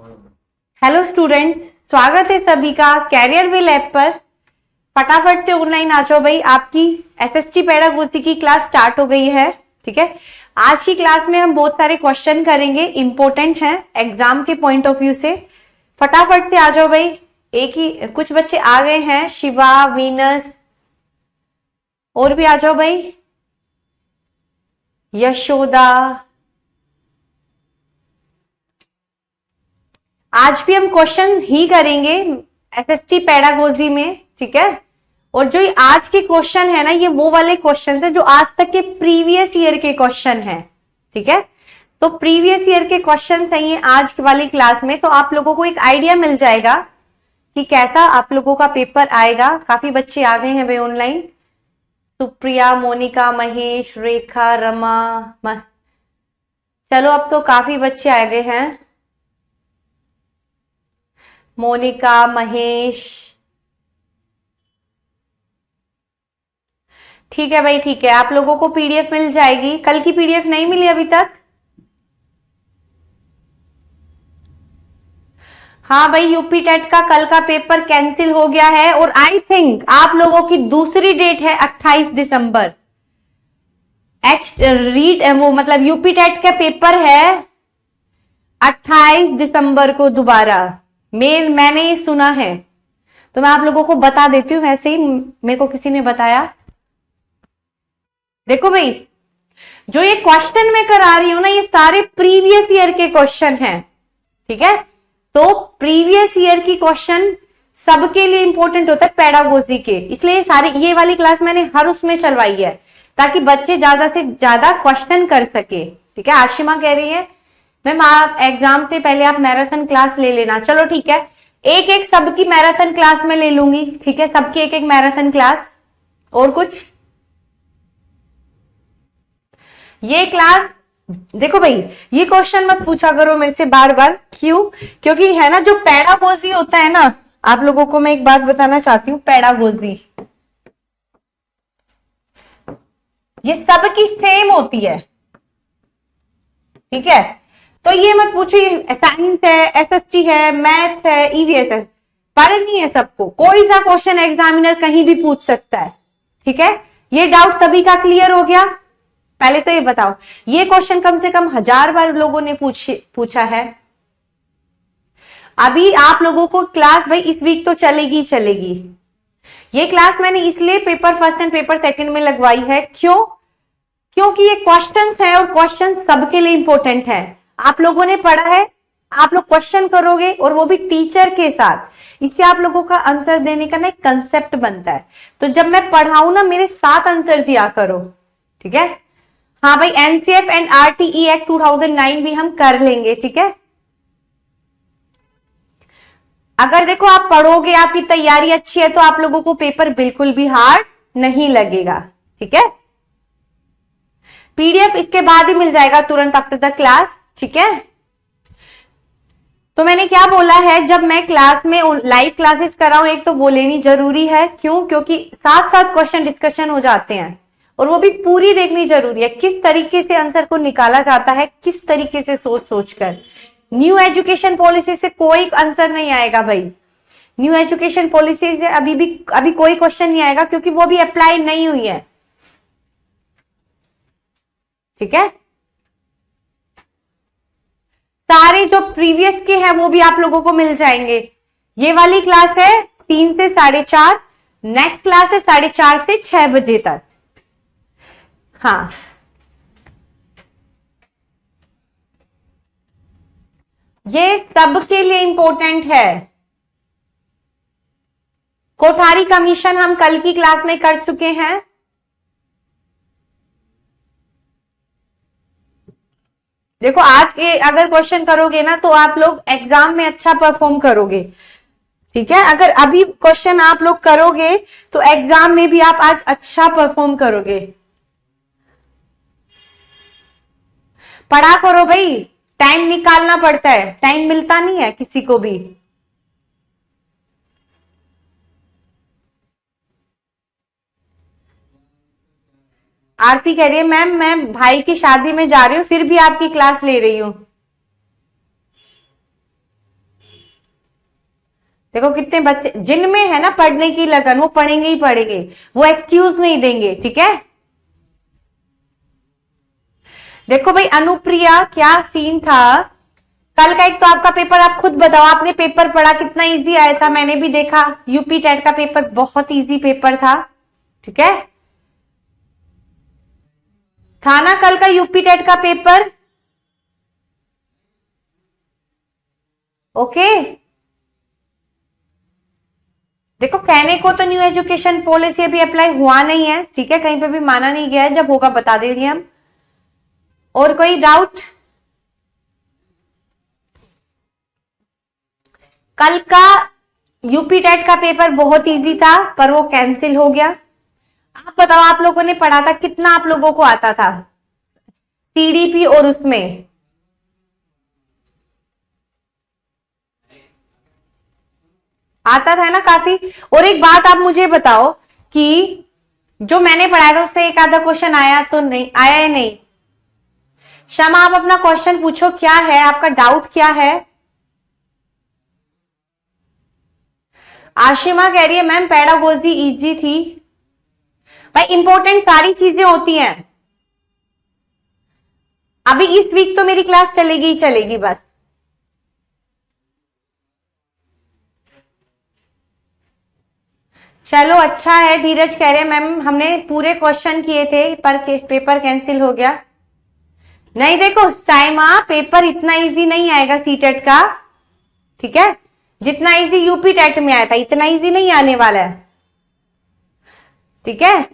Hello students, स्वागत है सभी का कैरियर विल ऐप पर। फटाफट से ऑनलाइन आ जाओ भाई। आपकी एसएसटी पेडागोजी की क्लास स्टार्ट हो गई है। ठीक है, आज की क्लास में हम बहुत सारे क्वेश्चन करेंगे, इंपॉर्टेंट हैं एग्जाम के पॉइंट ऑफ व्यू से। फटाफट से आ जाओ भाई। एक ही कुछ बच्चे आ गए हैं, शिवा, वीनस, और भी आ जाओ भाई, यशोदा। आज भी हम क्वेश्चन ही करेंगे एसएसटी पेडागोजी में। ठीक है, और जो आज के क्वेश्चन है ना, ये वो वाले क्वेश्चन है जो आज तक के प्रीवियस ईयर के क्वेश्चन है। ठीक है, तो प्रीवियस ईयर के क्वेश्चन है ये आज वाली क्लास में, तो आप लोगों को एक आइडिया मिल जाएगा कि कैसा आप लोगों का पेपर आएगा। काफी बच्चे आ गए हैं भाई ऑनलाइन। सुप्रिया, मोनिका, महेश, रेखा, रमा, चलो अब तो काफी बच्चे आ गए हैं। मोनिका, महेश, ठीक है भाई, ठीक है। आप लोगों को पीडीएफ मिल जाएगी। कल की पीडीएफ नहीं मिली अभी तक? हाँ भाई, यूपी टेट का कल का पेपर कैंसिल हो गया है, और आई थिंक आप लोगों की दूसरी डेट है 28 दिसंबर। वो मतलब यूपी टेट का पेपर है 28 दिसंबर को दोबारा। मैंने ये सुना है, तो मैं आप लोगों को बता देती हूँ। वैसे ही मेरे को किसी ने बताया। देखो भाई, जो ये क्वेश्चन मैं करा रही हूं ना, ये सारे प्रीवियस ईयर के क्वेश्चन हैं। ठीक है, तो प्रीवियस ईयर की क्वेश्चन सबके लिए इंपॉर्टेंट होता है पेडागोजी के, इसलिए ये वाली क्लास मैंने हर उसमें चलवाई है ताकि बच्चे ज्यादा से ज्यादा क्वेश्चन कर सके। ठीक है, आशिमा कह रही है मैम आप एग्जाम से पहले आप मैराथन क्लास ले लेना। चलो ठीक है, एक एक सबकी मैराथन क्लास में ले लूंगी। ठीक है, सबकी एक एक मैराथन क्लास। और कुछ ये क्लास देखो भाई, ये क्वेश्चन मत पूछा करो मेरे से बार बार। क्यों? क्योंकि है ना, जो पेडागोजी होता है ना, आप लोगों को मैं एक बात बताना चाहती हूँ। पेडागोजी ये सबकी सेम होती है। ठीक है, तो ये मत पूछो ये साइंस है, एसएसटी है, मैथ्स है, ईवीएस है, पर नहीं है सबको। कोई सा क्वेश्चन एग्जामिनर कहीं भी पूछ सकता है। ठीक है, ये डाउट सभी का क्लियर हो गया? पहले तो ये बताओ, ये क्वेश्चन कम से कम 1000 बार लोगों ने पूछा है। अभी आप लोगों को क्लास भाई इस वीक तो चलेगी चलेगी। ये क्लास मैंने इसलिए paper first and paper second में लगवाई है। क्यों? क्योंकि ये क्वेश्चंस है, और क्वेश्चन सबके लिए इंपॉर्टेंट है। आप लोगों ने पढ़ा है, आप लोग क्वेश्चन करोगे, और वो भी टीचर के साथ। इससे आप लोगों का आंसर देने का ना एक कंसेप्ट बनता है। तो जब मैं पढ़ाऊं ना, मेरे साथ आंसर दिया करो। ठीक है, हाँ भाई, एनसीएफ एंड आरटीई एक्ट 2009 भी हम कर लेंगे। ठीक है, अगर देखो आप पढ़ोगे, आपकी तैयारी अच्छी है, तो आप लोगों को पेपर बिल्कुल भी हार्ड नहीं लगेगा। ठीक है, पीडीएफ इसके बाद ही मिल जाएगा, तुरंत आफ्टर द क्लास। ठीक है, तो मैंने क्या बोला है, जब मैं क्लास में लाइव क्लासेस कराऊं एक, तो वो लेनी जरूरी है। क्यों? क्योंकि साथ साथ क्वेश्चन डिस्कशन हो जाते हैं, और वो भी पूरी देखनी जरूरी है। किस तरीके से आंसर को निकाला जाता है, किस तरीके से सोच कर। न्यू एजुकेशन पॉलिसी से कोई आंसर नहीं आएगा भाई। न्यू एजुकेशन पॉलिसी से अभी कोई क्वेश्चन नहीं आएगा, क्योंकि वो भी अप्लाई नहीं हुई है। ठीक है, सारे जो प्रीवियस के हैं वो भी आप लोगों को मिल जाएंगे। ये वाली क्लास है 3 से 4:30, नेक्स्ट क्लास है 4:30 से 6 बजे तक। हाँ, ये सबके लिए इंपॉर्टेंट है। कोठारी कमीशन हम कल की क्लास में कर चुके हैं। देखो, आज के अगर क्वेश्चन करोगे ना, तो आप लोग एग्जाम में अच्छा परफॉर्म करोगे। ठीक है, अगर अभी क्वेश्चन आप लोग करोगे, तो एग्जाम में भी आप आज अच्छा परफॉर्म करोगे। पढ़ा करो भाई, टाइम निकालना पड़ता है, टाइम मिलता नहीं है किसी को भी। आरती कह रही है मैम मैं भाई की शादी में जा रही हूँ, फिर भी आपकी क्लास ले रही हूँ। देखो कितने बच्चे जिनमें है ना पढ़ने की लगन, वो पढ़ेंगे ही पढ़ेंगे, वो एक्सक्यूज नहीं देंगे, ठीक है। देखो भाई अनुप्रिया, क्या सीन था कल का। एक तो आपका पेपर, आप खुद बताओ, आपने पेपर पढ़ा कितना इजी आया था, मैंने भी देखा। यूपी टेट का पेपर बहुत इजी पेपर था, ठीक है। था ना कल का यूपी टेट का पेपर, ओके। देखो कहने को तो न्यू एजुकेशन पॉलिसी अभी अप्लाई हुआ नहीं है, ठीक है, कहीं पे भी माना नहीं गया है, जब होगा बता देंगे हम। और कोई डाउट? कल का यूपी टेट का पेपर बहुत इजी था, पर वो कैंसिल हो गया। आप बताओ, आप लोगों ने पढ़ा था, कितना आप लोगों को आता था सीडीपी और उसमें? आता था ना काफी। और एक बात आप मुझे बताओ कि जो मैंने पढ़ाया था उससे एक आधा क्वेश्चन आया तो नहीं आया? है नहीं? शमा, आप अपना क्वेश्चन पूछो, क्या है आपका डाउट, क्या है? आशिमा कह रही है मैम पेडागोजी इजी थी। भाई इंपॉर्टेंट सारी चीजें होती हैं। अभी इस वीक तो मेरी क्लास चलेगी ही चलेगी बस। चलो अच्छा है। धीरज कह रहे हैं मैम हमने पूरे क्वेश्चन किए थे पर पेपर कैंसिल हो गया। नहीं देखो साइमा, पेपर इतना इजी नहीं आएगा सीटेट का, ठीक है। जितना इजी यूपी टेट में आया था इतना इजी नहीं आने वाला है, ठीक है।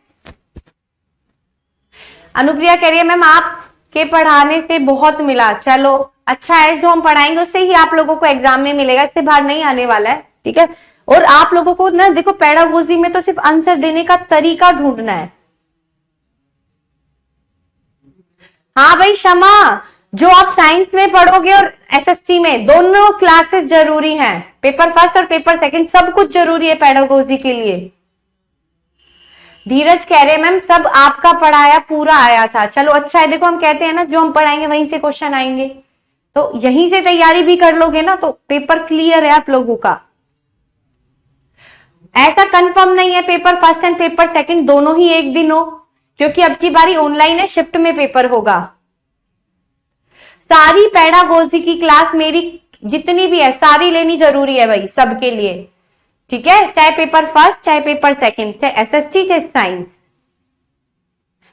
अनुप्रिया कह रही है मैम आपके पढ़ाने से बहुत मिला। चलो अच्छा है, जो हम पढ़ाएंगे उससे ही आप लोगों को एग्जाम में मिलेगा, इससे बाहर नहीं आने वाला है, ठीक है। और आप लोगों को ना देखो पेडागोजी में तो सिर्फ आंसर देने का तरीका ढूंढना है। हाँ भाई क्षमा, जो आप साइंस में पढ़ोगे और एसएसटी में, दोनों क्लासेस जरूरी हैं। पेपर फर्स्ट और पेपर सेकंड सब कुछ जरूरी है पेडागोजी के लिए। धीरज कह रहे मैम सब आपका पढ़ाया पूरा आया था। चलो अच्छा है, देखो हम कहते हैं ना जो हम पढ़ाएंगे वहीं से क्वेश्चन आएंगे, तो यहीं से तैयारी भी कर लोगे ना तो पेपर क्लियर है आप लोगों का। ऐसा कंफर्म नहीं है paper first and paper second दोनों ही एक दिन हो, क्योंकि अब की बारी ऑनलाइन है, शिफ्ट में पेपर होगा। सारी पेडागोजी की क्लास मेरी जितनी भी है सारी लेनी जरूरी है भाई सबके लिए, ठीक है। चाहे पेपर फर्स्ट, चाहे पेपर सेकंड, चाहे एसएसटी, चाहे साइंस।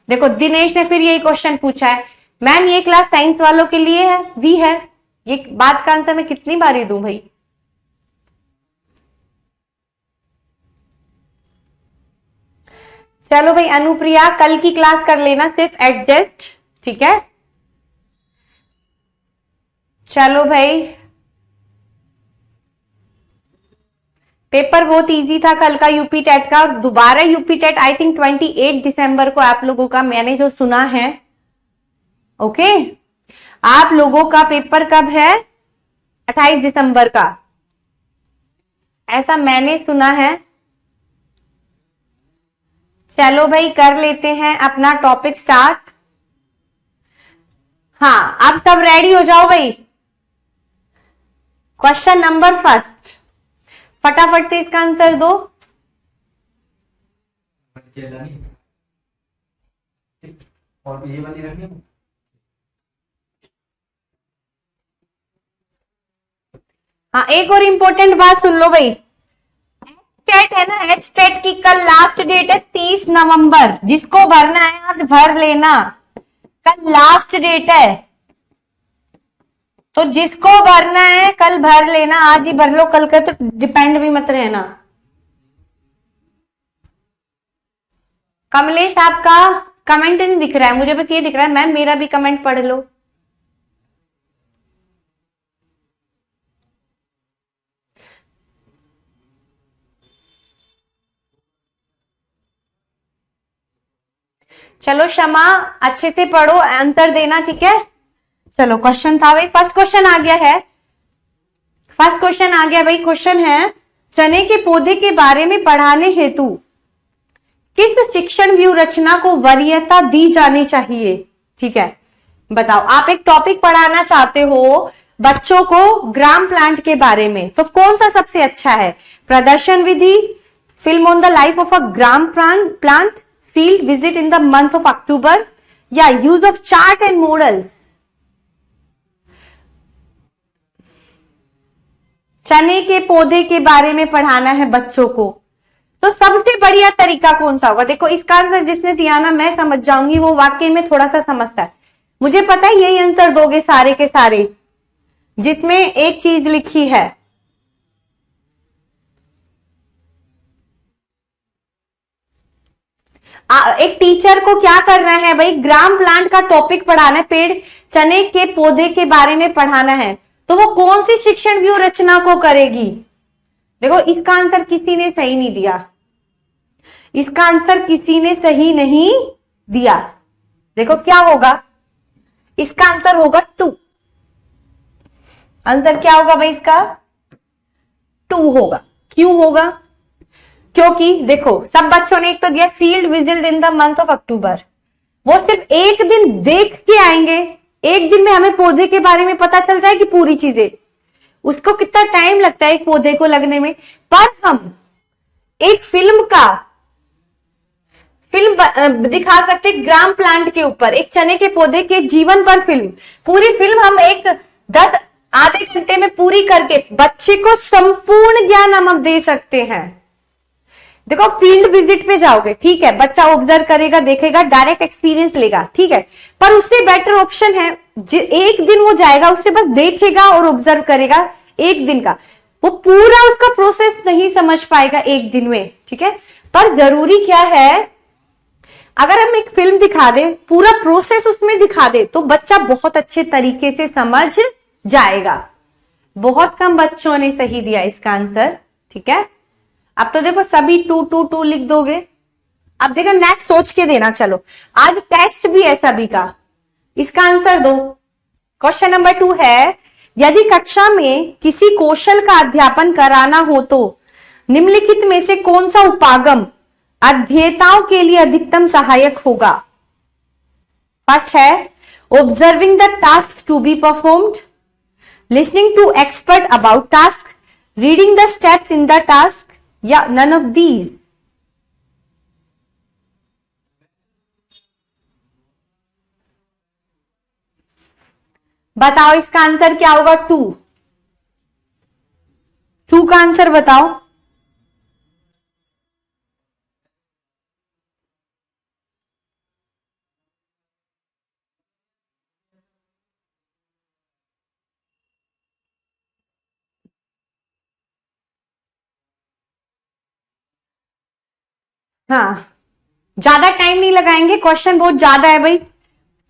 देखो दिनेश ने फिर यही क्वेश्चन पूछा है मैम ये क्लास साइंस वालों के लिए है भी है। ये बात का आंसर मैं कितनी बारी दूं भाई? चलो भाई अनुप्रिया कल की क्लास कर लेना सिर्फ एडजस्ट, ठीक है। चलो भाई पेपर बहुत इजी था कल का यूपी टेट का, और दोबारा यूपी टेट आई थिंक 28 दिसंबर को आप लोगों का, मैंने जो सुना है, ओके। आप लोगों का पेपर कब है? 28 दिसंबर का, ऐसा मैंने सुना है। चलो भाई कर लेते हैं अपना टॉपिक स्टार्ट। हाँ अब सब रेडी हो जाओ भाई। क्वेश्चन नंबर फर्स्ट, फटाफट से इसका आंसर दो। और ये वाली रखनी है। हाँ एक और इंपॉर्टेंट बात सुन लो भाई, टेट है ना, एच टेट की कल लास्ट डेट है 30 नवंबर। जिसको भरना है आज भर लेना, कल लास्ट डेट है, तो जिसको भरना है कल भर लेना, आज ही भर लो, कल का तो डिपेंड भी मत रहना। कमलेश आपका कमेंट नहीं दिख रहा है मुझे, बस ये दिख रहा है मैम मेरा भी कमेंट पढ़ लो। चलो क्षमा अच्छे से पढ़ो, आंसर देना, ठीक है। चलो क्वेश्चन था भाई, फर्स्ट क्वेश्चन आ गया है। फर्स्ट क्वेश्चन आ गया भाई, क्वेश्चन है चने के पौधे के बारे में पढ़ाने हेतु किस शिक्षण व्यू रचना को वरीयता दी जानी चाहिए, ठीक है। बताओ आप एक टॉपिक पढ़ाना चाहते हो बच्चों को ग्राम प्लांट के बारे में, तो कौन सा सबसे अच्छा है? प्रदर्शन विधि, film on the life of a gram plant, field visit in the month of October, या use of chart and models? चने के पौधे के बारे में पढ़ाना है बच्चों को, तो सबसे बढ़िया तरीका कौन सा होगा? देखो इसका आंसर जिसने दिया ना, मैं समझ जाऊंगी वो वाकई में थोड़ा सा समझता है। मुझे पता है यही आंसर दोगे सारे के सारे, जिसमें एक चीज लिखी है, एक टीचर को क्या करना है भाई? ग्राम प्लांट का टॉपिक पढ़ाना है, पेड़ चने के पौधे के बारे में पढ़ाना है, तो वो कौन सी शिक्षण व्यू रचना को करेगी? देखो इसका आंसर किसी ने सही नहीं दिया, इसका आंसर किसी ने सही नहीं दिया। देखो क्या होगा, इसका आंसर होगा 2। आंसर क्या होगा भाई इसका? 2 होगा। क्यों होगा? क्योंकि देखो सब बच्चों ने एक तो दिया field visit in the month of अक्टूबर, वो सिर्फ एक दिन देख के आएंगे, एक दिन में हमें पौधे के बारे में पता चल जाएगी पूरी चीजें। उसको कितना टाइम लगता है एक पौधे को लगने में, पर हम एक फिल्म दिखा सकते ग्राम प्लांट के ऊपर, एक चने के पौधे के जीवन पर फिल्म, पूरी फिल्म हम एक 10 आधे घंटे में पूरी करके बच्चे को संपूर्ण ज्ञान हम दे सकते हैं। देखो फील्ड विजिट पे जाओगे, ठीक है, बच्चा ऑब्जर्व करेगा, देखेगा, डायरेक्ट एक्सपीरियंस लेगा, ठीक है, पर उससे बेटर ऑप्शन है एक दिन वो जाएगा, उससे बस देखेगा और ऑब्जर्व करेगा एक दिन का, वो पूरा उसका प्रोसेस नहीं समझ पाएगा एक दिन में, ठीक है। पर जरूरी क्या है, अगर हम एक फिल्म दिखा दे, पूरा प्रोसेस उसमें दिखा दे, तो बच्चा बहुत अच्छे तरीके से समझ जाएगा। बहुत कम बच्चों ने सही दिया इसका आंसर, ठीक है। अब तो देखो सभी 2 2 2 लिख दोगे। अब देखो नेक्स्ट सोच के देना, चलो आज टेस्ट भी है सभी का, इसका आंसर दो। क्वेश्चन नंबर 2 है, यदि कक्षा में किसी कौशल का अध्यापन कराना हो तो निम्नलिखित में से कौन सा उपागम अध्येताओं के लिए अधिकतम सहायक होगा? फर्स्ट है observing the task to be performed, listening to expert about task, reading the steps in the task, या नन ऑफ दीज। बताओ इसका आंसर क्या होगा? 2 का आंसर बताओ। हाँ, ज्यादा टाइम नहीं लगाएंगे, क्वेश्चन बहुत ज्यादा है भाई,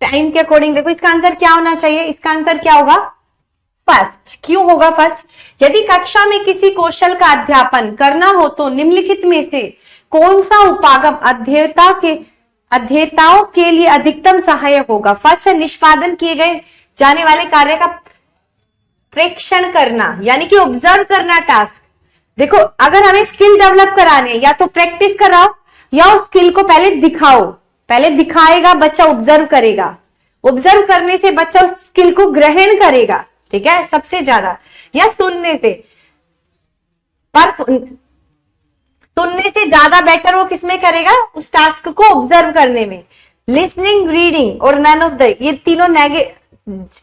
टाइम के अकॉर्डिंग देखो इसका आंसर क्या होना चाहिए। इसका आंसर क्या होगा? फर्स्ट। क्यों होगा फर्स्ट? यदि कक्षा में किसी कौशल का अध्यापन करना हो तो निम्नलिखित में से कौन सा उपागम अध्येताओं के लिए अधिकतम सहायक होगा? फर्स्ट है निष्पादन किए गए जाने वाले कार्य का प्रेक्षण करना, यानी कि ऑब्जर्व करना टास्क। देखो अगर हमें स्किल डेवलप कराने, या तो प्रैक्टिस कराओ या उस स्किल को पहले दिखाओ। पहले दिखाएगा बच्चा, ऑब्जर्व करेगा, ऑब्जर्व करने से बच्चा उस स्किल को ग्रहण करेगा, ठीक है, सबसे ज्यादा, या सुनने से। पर सुनने से ज्यादा बेटर वो किसमें करेगा? उस टास्क को ऑब्जर्व करने में। लिसनिंग, रीडिंग और नन ऑफ द, ये तीनों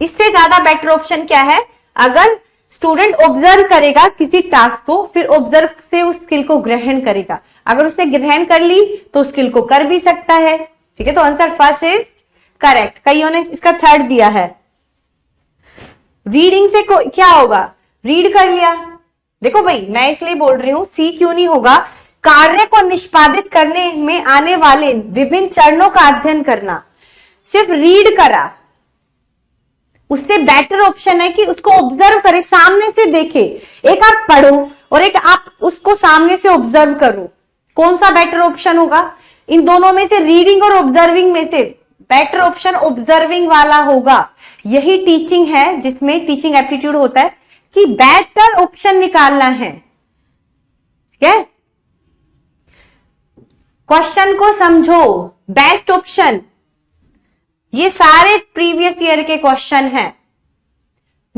इससे ज्यादा बेटर ऑप्शन क्या है? अगर स्टूडेंट ऑब्जर्व करेगा किसी टास्क को, फिर ऑब्जर्व से उस स्किल को ग्रहण करेगा। अगर उसने ग्रहण कर ली तो स्किल को कर भी सकता है, ठीक है। तो आंसर फर्स्ट इज करेक्ट। कईयों ने इसका थर्ड दिया है। रीडिंग से क्या होगा? रीड कर लिया। देखो भाई मैं इसलिए बोल रही हूं, सी क्यों नहीं होगा, कार्य को निष्पादित करने में आने वाले विभिन्न चरणों का अध्ययन करना। सिर्फ रीड करा, उससे बेटर ऑप्शन है कि उसको ऑब्जर्व करे, सामने से देखे। एक आप पढ़ो और एक आप उसको सामने से ऑब्जर्व करो। कौन सा बेटर ऑप्शन होगा? इन दोनों में से, रीडिंग और ऑब्जर्विंग में से बेटर ऑप्शन ऑब्जर्विंग वाला होगा। यही टीचिंग है, जिसमें टीचिंग एप्टीट्यूड होता है कि बेटर ऑप्शन निकालना है, ठीक है। क्वेश्चन को समझो, बेस्ट ऑप्शन, ये सारे प्रीवियस ईयर के क्वेश्चन हैं।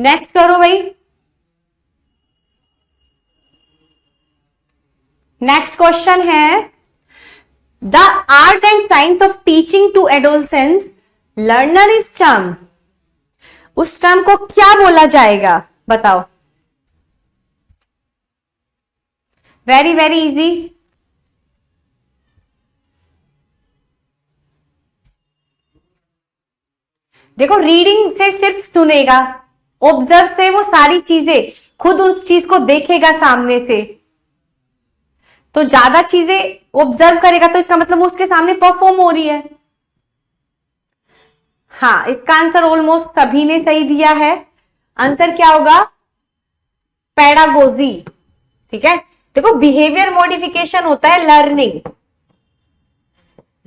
नेक्स्ट करो भाई। नेक्स्ट क्वेश्चन है the art and science of teaching to adolescence learner is term. उस टर्म को क्या बोला जाएगा बताओ। Very very easy. देखो रीडिंग से सिर्फ सुनेगा, ऑब्जर्व से वो सारी चीजें खुद उस चीज को देखेगा सामने से, तो ज्यादा चीजें ऑब्जर्व करेगा तो इसका मतलब वो उसके सामने परफॉर्म हो रही है। हाँ, इसका आंसर ऑलमोस्ट सभी ने सही दिया है। आंसर क्या होगा? पेडागोजी। ठीक है, देखो बिहेवियर मॉडिफिकेशन होता है लर्निंग,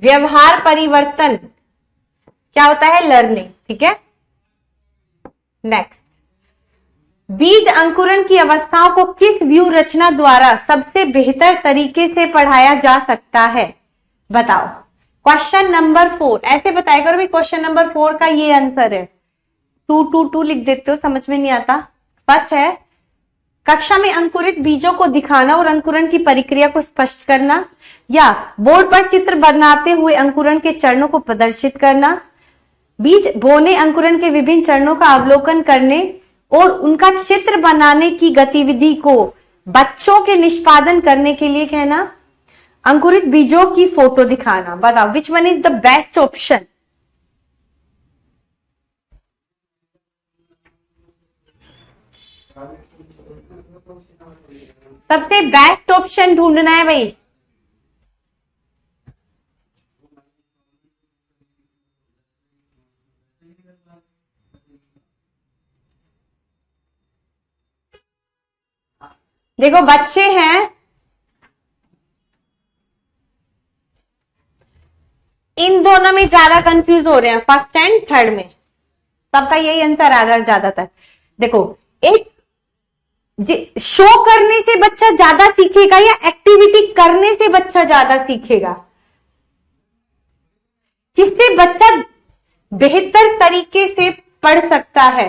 व्यवहार परिवर्तन क्या होता है? लर्निंग। ठीक है, नेक्स्ट, बीज अंकुरण की अवस्थाओं को किस व्यू रचना द्वारा सबसे बेहतर तरीके से पढ़ाया जा सकता है बताओ। क्वेश्चन नंबर 4 ऐसे बताया करो भाई, क्वेश्चन नंबर 4 का ये आंसर है। 2 लिख देते हो, समझ में नहीं आता। फर्स्ट है कक्षा में अंकुरित बीजों को दिखाना और अंकुरण की प्रक्रिया को स्पष्ट करना, या बोर्ड पर चित्र बनाते हुए अंकुरण के चरणों को प्रदर्शित करना, बीज बोने अंकुरण के विभिन्न चरणों का अवलोकन करने और उनका चित्र बनाने की गतिविधि को बच्चों के निष्पादन करने के लिए कहना, अंकुरित बीजों की फोटो दिखाना। बताओ which one is the best option? सबसे बेस्ट ऑप्शन ढूंढना है भाई। देखो बच्चे हैं, इन दोनों में ज्यादा कंफ्यूज हो रहे हैं, फर्स्ट एंड थर्ड में। सबका यही आंसर आ रहा है ज्यादातर। देखो, एक शो करने से बच्चा ज्यादा सीखेगा या एक्टिविटी करने से बच्चा ज्यादा सीखेगा? किससे बच्चा बेहतर तरीके से पढ़ सकता है?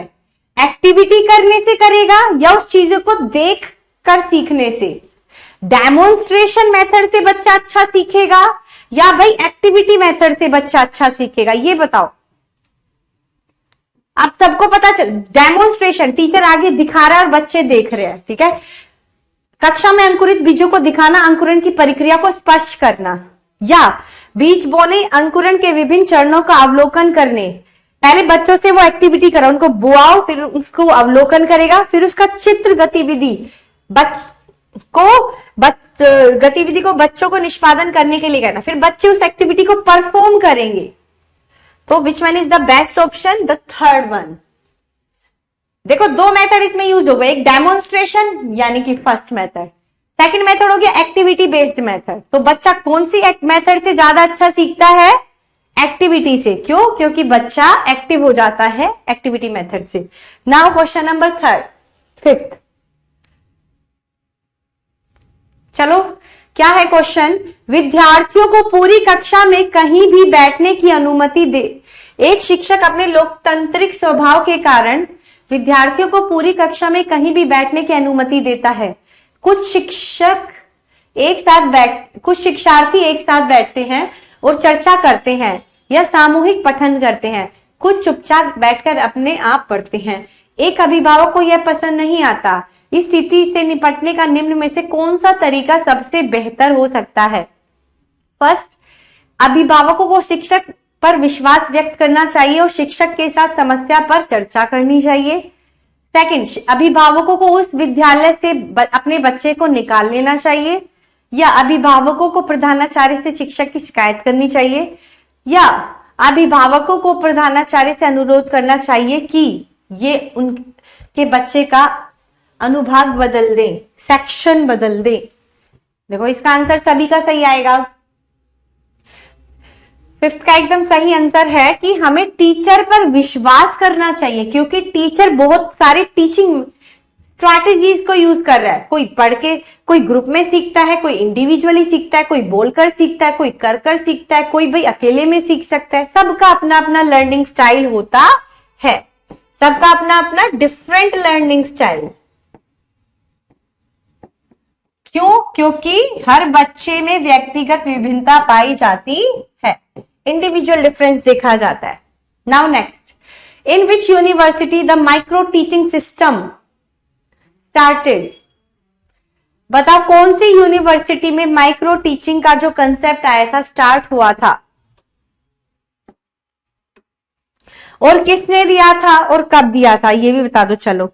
एक्टिविटी करने से करेगा या उस चीजों को देख कर सीखने से? डेमोन्स्ट्रेशन मेथड से बच्चा अच्छा सीखेगा या भाई एक्टिविटी मेथड से बच्चा अच्छा सीखेगा? ये बताओ। आप सबको पता चल, डेमोन्स्ट्रेशन टीचर आगे दिखा रहा है और बच्चे देख रहे हैं। ठीक है, कक्षा में अंकुरित बीजों को दिखाना, अंकुरण की प्रक्रिया को स्पष्ट करना, या बीज बोने अंकुरण के विभिन्न चरणों का अवलोकन करने। पहले बच्चों से वो एक्टिविटी करो, उनको बुआओ, फिर उसको अवलोकन करेगा, फिर उसका चित्र गतिविधि गतिविधि को बच्चों को निष्पादन करने के लिए करना, फिर बच्चे उस एक्टिविटी को परफॉर्म करेंगे। तो which one is the best option? The third one. देखो दो मेथड इसमें यूज हो गए, एक डेमोन्स्ट्रेशन यानी कि फर्स्ट मेथड, सेकंड मेथड हो गया एक्टिविटी बेस्ड मेथड। तो बच्चा कौन सी मेथड से ज्यादा अच्छा सीखता है? एक्टिविटी से। क्यों? क्योंकि बच्चा एक्टिव हो जाता है एक्टिविटी मेथड से। Now question number fifth. चलो क्या है क्वेश्चन? विद्यार्थियों को पूरी कक्षा में कहीं भी बैठने की अनुमति दे। एक शिक्षक अपने लोकतांत्रिक स्वभाव के कारण विद्यार्थियों को पूरी कक्षा में कहीं भी बैठने की अनुमति देता है। कुछ शिक्षार्थी एक साथ बैठते हैं और चर्चा करते हैं या सामूहिक पठन करते हैं। कुछ चुपचाप बैठकर अपने आप पढ़ते हैं। एक अभिभावक को यह पसंद नहीं आता। इस स्थिति से निपटने का निम्न में से कौन सा तरीका सबसे बेहतर हो सकता है? फर्स्ट, अभिभावकों को शिक्षक पर विश्वास व्यक्त करना चाहिए और शिक्षक के साथ समस्या पर चर्चा करनी चाहिए। सेकंड, अभिभावकों को उस विद्यालय से अपने बच्चे को निकाल लेना चाहिए, या अभिभावकों को प्रधानाचार्य से शिक्षक की शिकायत करनी चाहिए, या अभिभावकों को प्रधानाचार्य से अनुरोध करना चाहिए कि ये उनके बच्चे का अनुभाग बदल दें, सेक्शन बदल दें। देखो इसका आंसर सभी का सही आएगा। फिफ्थ का एकदम सही आंसर है कि हमें टीचर पर विश्वास करना चाहिए, क्योंकि टीचर बहुत सारे टीचिंग स्ट्रैटेजीज को यूज कर रहा है। कोई पढ़ के, कोई ग्रुप में सीखता है, कोई इंडिविजुअली सीखता है, कोई बोलकर सीखता है, कोई कर कर सीखता है, कोई भाई अकेले में सीख सकता है। सबका अपना अपना लर्निंग स्टाइल होता है। सबका अपना अपना डिफरेंट लर्निंग स्टाइल। क्यों? क्योंकि हर बच्चे में व्यक्तिगत विभिन्नता पाई जाती है, इंडिविजुअल डिफरेंस देखा जाता है। Now next, in which university the micro teaching system started. बताओ कौन सी यूनिवर्सिटी में माइक्रो टीचिंग का जो कंसेप्ट आया था, स्टार्ट हुआ था, और किसने दिया था और कब दिया था, ये भी बता दो। चलो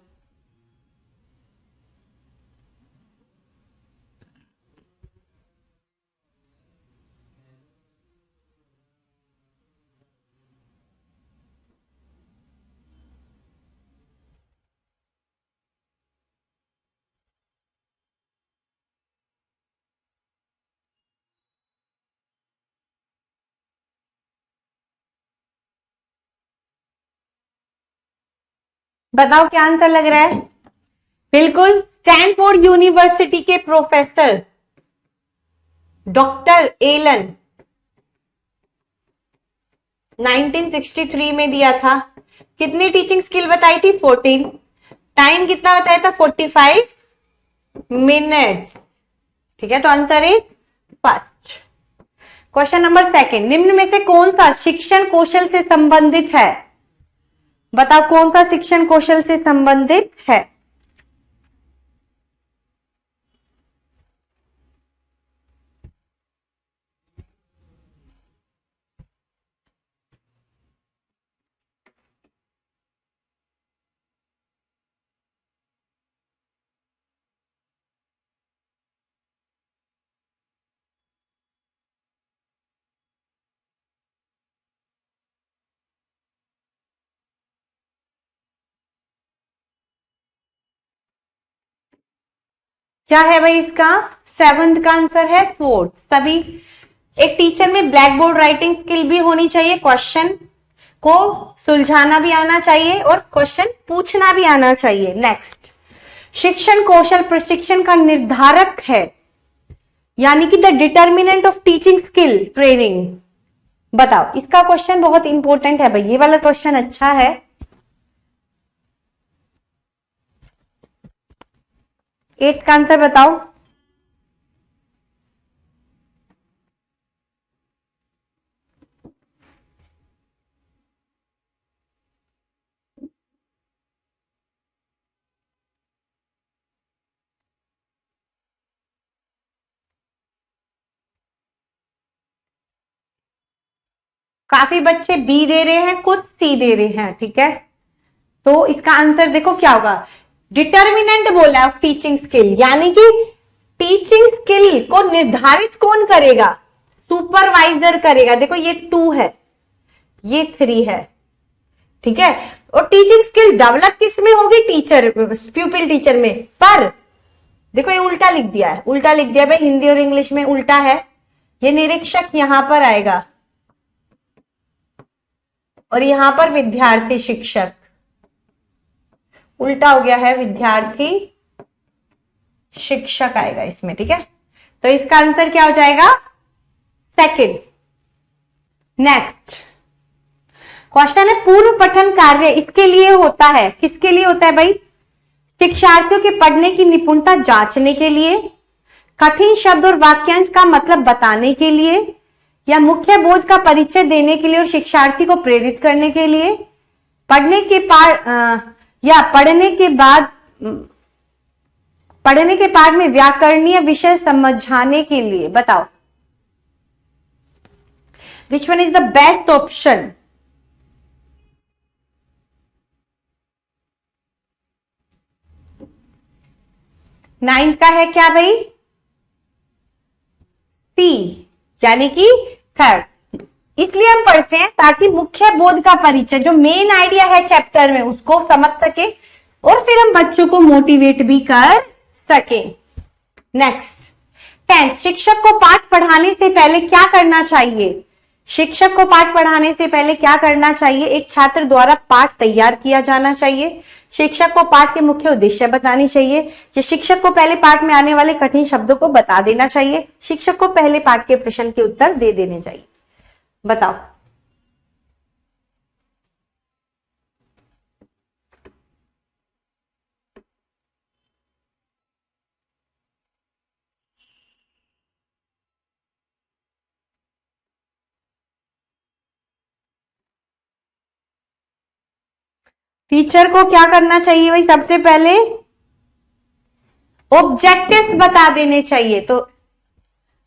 बताओ क्या आंसर लग रहा है। बिल्कुल, स्टैनफोर्ड यूनिवर्सिटी के प्रोफेसर डॉक्टर एलन 1963 में दिया था। कितनी टीचिंग स्किल बताई थी? 14। टाइम कितना बताया था? 45 मिनट्स। ठीक है, तो answer is first. Question number second, निम्न में से कौन सा शिक्षण कौशल से संबंधित है? बताओ कौन सा शिक्षण कौशल से संबंधित है? क्या है भाई इसका? सेवंथ का आंसर है फोर्थ। सभी एक टीचर में ब्लैक बोर्ड राइटिंग स्किल भी होनी चाहिए, क्वेश्चन को सुलझाना भी आना चाहिए और क्वेश्चन पूछना भी आना चाहिए। नेक्स्ट, शिक्षण कौशल प्रशिक्षण का निर्धारक है, यानी कि the determinant of teaching skill training. बताओ, इसका क्वेश्चन बहुत इंपॉर्टेंट है भाई, ये वाला क्वेश्चन अच्छा है। एट का आंसर बताओ। काफी बच्चे बी दे रहे हैं, कुछ सी दे रहे हैं। ठीक है, तो इसका आंसर देखो क्या होगा। डिटर्मिनेंट बोला है टीचिंग स्किल, यानी कि टीचिंग स्किल को निर्धारित कौन करेगा? सुपरवाइजर करेगा। देखो ये 2 है, ये 3 है। ठीक है, और टीचिंग स्किल डेवलप किस में होगी? टीचर, प्यूपिल टीचर में। पर देखो ये उल्टा लिख दिया है, उल्टा लिख दिया भाई, हिंदी और इंग्लिश में उल्टा है। ये निरीक्षक यहां पर आएगा और यहां पर विद्यार्थी शिक्षक, उल्टा हो गया है, विद्यार्थी शिक्षक आएगा इसमें। ठीक है, तो इसका आंसर क्या हो जाएगा? सेकंड। नेक्स्ट क्वेश्चन है, पूर्व पठन कार्य इसके लिए होता है, किसके लिए होता है भाई? शिक्षार्थियों के पढ़ने की निपुणता जांचने के लिए, कठिन शब्द और वाक्यांश का मतलब बताने के लिए, या मुख्य बोध का परिचय देने के लिए और शिक्षार्थी को प्रेरित करने के लिए, पढ़ने के या पढ़ने के पाठ में व्याकरणीय विषय समझाने के लिए। बताओ which one is the best option? Ninth का है क्या भाई? सी, यानी कि थर्ड। इसलिए हम पढ़ते हैं ताकि मुख्य बोध का परिचय, जो मेन आइडिया है चैप्टर में, उसको समझ सके और फिर हम बच्चों को मोटिवेट भी कर सके। नेक्स्ट 10th, शिक्षक को पाठ पढ़ाने से पहले क्या करना चाहिए? शिक्षक को पाठ पढ़ाने से पहले क्या करना चाहिए? एक छात्र द्वारा पाठ तैयार किया जाना चाहिए, शिक्षक को पाठ के मुख्य उद्देश्य बताने चाहिए, या शिक्षक को पहले पाठ में आने वाले कठिन शब्दों को बता देना चाहिए, शिक्षक को पहले पाठ के प्रश्न के उत्तर दे देने चाहिए। बताओ। टीचर को क्या करना चाहिए भाई? सबसे पहले ऑब्जेक्टिव्स बता देने चाहिए। तो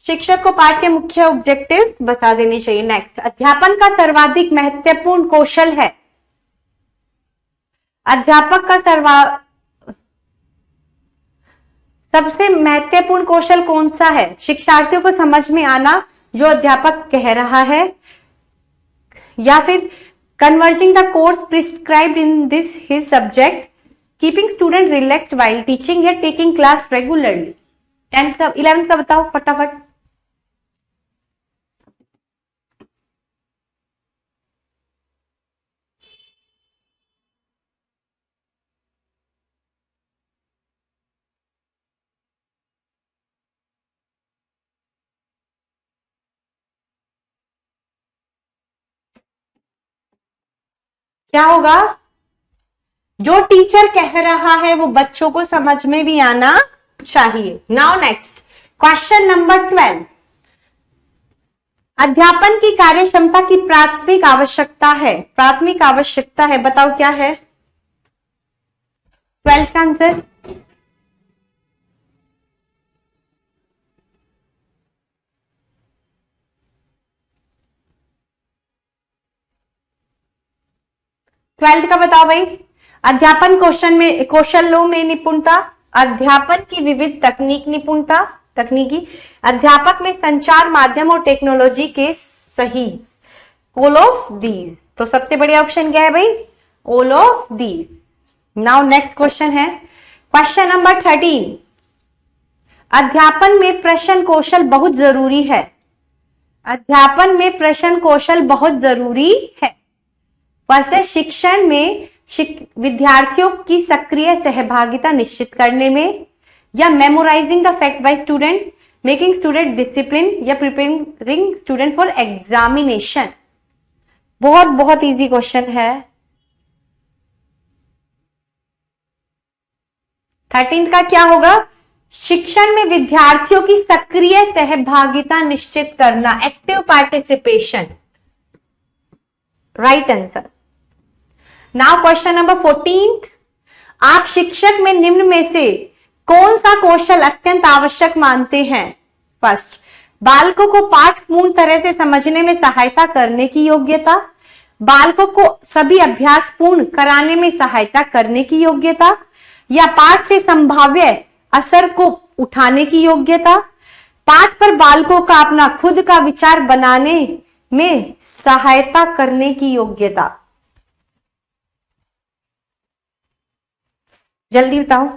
शिक्षक को पाठ के मुख्य ऑब्जेक्टिव्स बता देने चाहिए। नेक्स्ट, अध्यापन का सर्वाधिक महत्वपूर्ण कौशल है। अध्यापक का सबसे महत्वपूर्ण कौशल कौन सा है? शिक्षार्थियों को समझ में आना जो अध्यापक कह रहा है, या फिर converging the course prescribed in this his subject, keeping student relaxed while teaching, या टेकिंग क्लास रेगुलरली। 10th का 11th का बताओ फटाफट। क्या होगा? जो टीचर कह रहा है वो बच्चों को समझ में भी आना चाहिए। नाउ नेक्स्ट, क्वेश्चन नंबर 12, अध्यापन की कार्य क्षमता की प्राथमिक आवश्यकता है। प्राथमिक आवश्यकता है, बताओ क्या है? 12th का आंसर। ट्वेल्थ का बताओ भाई। अध्यापन कौशलों में निपुणता, अध्यापन की विविध तकनीकी, अध्यापक में संचार माध्यम और टेक्नोलॉजी के सही, ऑल ऑफ दीज। तो सबसे बढ़िया ऑप्शन क्या है भाई? All of these. Now next question है, क्वेश्चन नंबर 13, अध्यापन में प्रश्न कौशल बहुत जरूरी है। अध्यापन में प्रश्न कौशल बहुत जरूरी है। वैसे शिक्षण में विद्यार्थियों की सक्रिय सहभागिता निश्चित करने में, या memorising the fact by student, making student discipline, या प्रिपेयरिंग स्टूडेंट फॉर एग्जामिनेशन। बहुत बहुत इजी क्वेश्चन है। 13th का क्या होगा? शिक्षण में विद्यार्थियों की सक्रिय सहभागिता निश्चित करना, active participation. Right answer. Now question number 14, आप शिक्षक में निम्न में से कौन सा कौशल अत्यंत आवश्यक मानते हैं? फर्स्ट, बालकों को पाठ पूर्ण तरह से समझने में सहायता करने की योग्यता, बालकों को सभी अभ्यास पूर्ण कराने में सहायता करने की योग्यता, या पाठ से संभाव्य असर को उठाने की योग्यता, पाठ पर बालकों का अपना खुद का विचार बनाने में सहायता करने की योग्यता। जल्दी बताओ।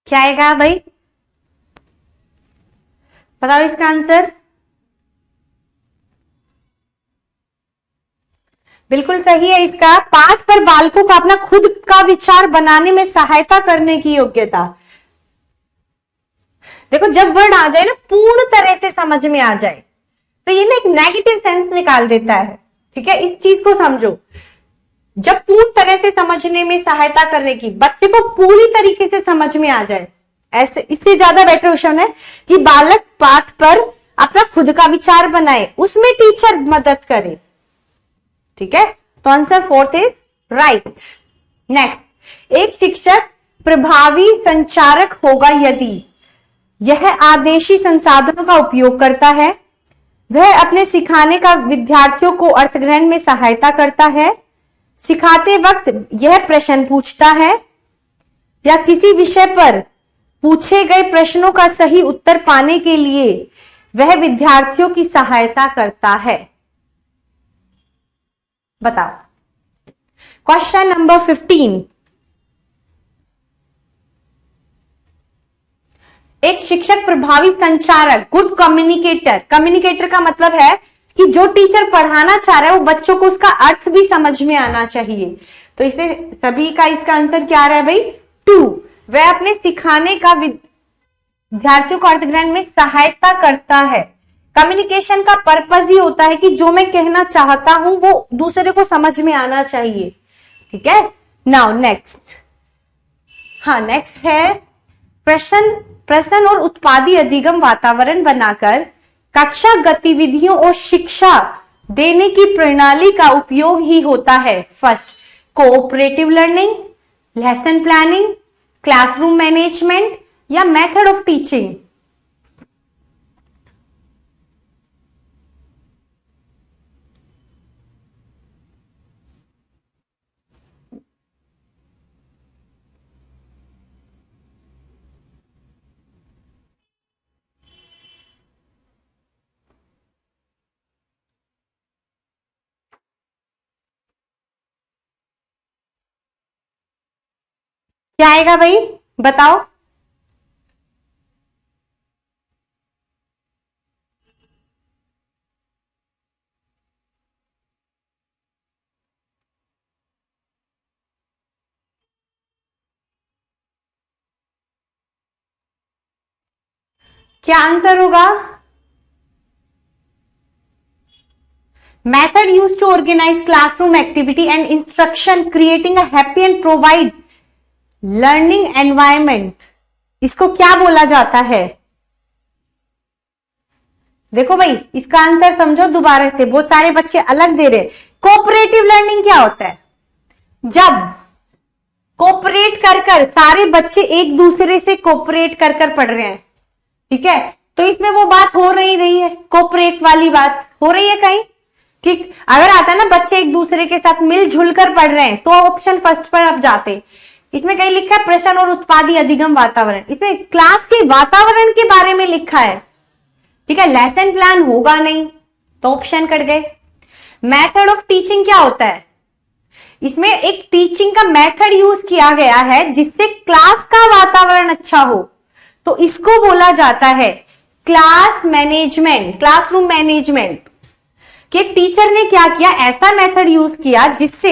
क्या आएगा भाई? बताओ इसका आंसर। बिल्कुल सही है इसका, पाठ पर बालकों को अपना खुद का विचार बनाने में सहायता करने की योग्यता। देखो, जब वर्ड आ जाए ना पूर्ण तरह से समझ में आ जाए, तो ये ना एक नेगेटिव सेंस निकाल देता है। ठीक है, इस चीज को समझो। जब पूर्ण तरह से समझने में सहायता करने की, बच्चे को पूरी तरीके से समझ में आ जाए, ऐसे इससे ज्यादा बेटर ऑप्शन है कि बालक पाठ पर अपना खुद का विचार बनाए, उसमें टीचर मदद करे। ठीक है, तो answer 4th is right. Next, एक शिक्षक प्रभावी संचारक होगा यदि यह आदेशी संसाधनों का उपयोग करता है, वह अपने सिखाने का विद्यार्थियों को अर्थग्रहण में सहायता करता है, सिखाते वक्त यह प्रश्न पूछता है, या किसी विषय पर पूछे गए प्रश्नों का सही उत्तर पाने के लिए वह विद्यार्थियों की सहायता करता है। बताओ। क्वेश्चन नंबर 15, एक शिक्षक प्रभावी संचारक, गुड कम्युनिकेटर। कम्युनिकेटर का मतलब है कि जो टीचर पढ़ाना चाह रहा है वो बच्चों को उसका अर्थ भी समझ में आना चाहिए। तो इसे सभी का इसका आंसर क्या आ रहा है भाई? 2। वह अपने सिखाने का विद्यार्थियों को अर्थ ग्रहण में सहायता करता है। कम्युनिकेशन का पर्पस ही होता है कि जो मैं कहना चाहता हूं वो दूसरे को समझ में आना चाहिए। ठीक है, नाउ नेक्स्ट। हाँ, नेक्स्ट है प्रश्न और उत्पादी अधिगम वातावरण बनाकर कक्षा गतिविधियों और शिक्षा देने की प्रणाली का उपयोग ही होता है। First, cooperative learning, lesson planning, classroom management या मेथड ऑफ टीचिंग। क्या आएगा भाई, बताओ। क्या आंसर होगा? Method used to organize classroom activity and instruction, creating a happy and provide learning environment। इसको क्या बोला जाता है? देखो भाई, इसका आंसर समझो दोबारा से, बहुत सारे बच्चे अलग दे रहे। कोऑपरेटिव लर्निंग क्या होता है? जब कोऑपरेट कर सारे बच्चे एक दूसरे से कोऑपरेट कर पढ़ रहे हैं। ठीक है, तो इसमें वो बात हो रही है, कोऑपरेट वाली बात हो रही है कहीं कि अगर आता है ना बच्चे एक दूसरे के साथ मिलजुल कर पढ़ रहे हैं तो ऑप्शन फर्स्ट पर आप जाते। इसमें कहीं लिखा है प्रश्न और उत्पादी अधिगम वातावरण, इसमें क्लास के वातावरण के बारे में लिखा है। ठीक है, लेसन प्लान होगा नहीं तो ऑप्शन कट गए। मेथड ऑफ टीचिंग क्या होता है? इसमें एक टीचिंग का मेथड यूज किया गया है जिससे क्लास का वातावरण अच्छा हो, तो इसको बोला जाता है क्लास मैनेजमेंट, क्लासरूम मैनेजमेंट। कि टीचर ने क्या किया, ऐसा मेथड यूज किया जिससे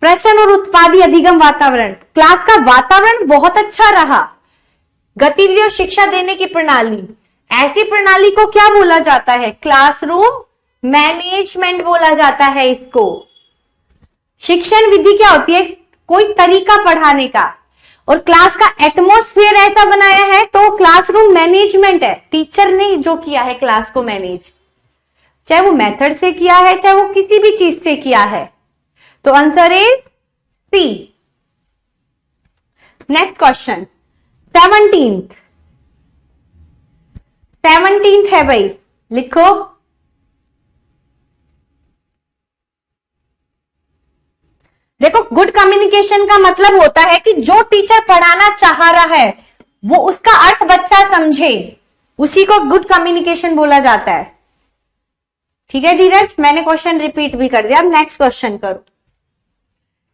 प्रश्न और उत्पादी अधिगम वातावरण, क्लास का वातावरण बहुत अच्छा रहा। गतिविधि और शिक्षा देने की प्रणाली, ऐसी प्रणाली को क्या बोला जाता है? क्लासरूम मैनेजमेंट बोला जाता है इसको। शिक्षण विधि क्या होती है? कोई तरीका पढ़ाने का, और क्लास का एटमॉस्फेयर ऐसा बनाया है तो क्लासरूम मैनेजमेंट है। टीचर ने जो किया है क्लास को मैनेज, चाहे वो मेथड से किया है चाहे वो किसी भी चीज से किया है। तो answer is C. Next question 17th है भाई, लिखो। देखो, गुड कम्युनिकेशन का मतलब होता है कि जो टीचर पढ़ाना चाह रहा है वो उसका अर्थ बच्चा समझे, उसी को गुड कम्युनिकेशन बोला जाता है। ठीक है धीरज, मैंने क्वेश्चन रिपीट भी कर दिया, अब नेक्स्ट क्वेश्चन करो।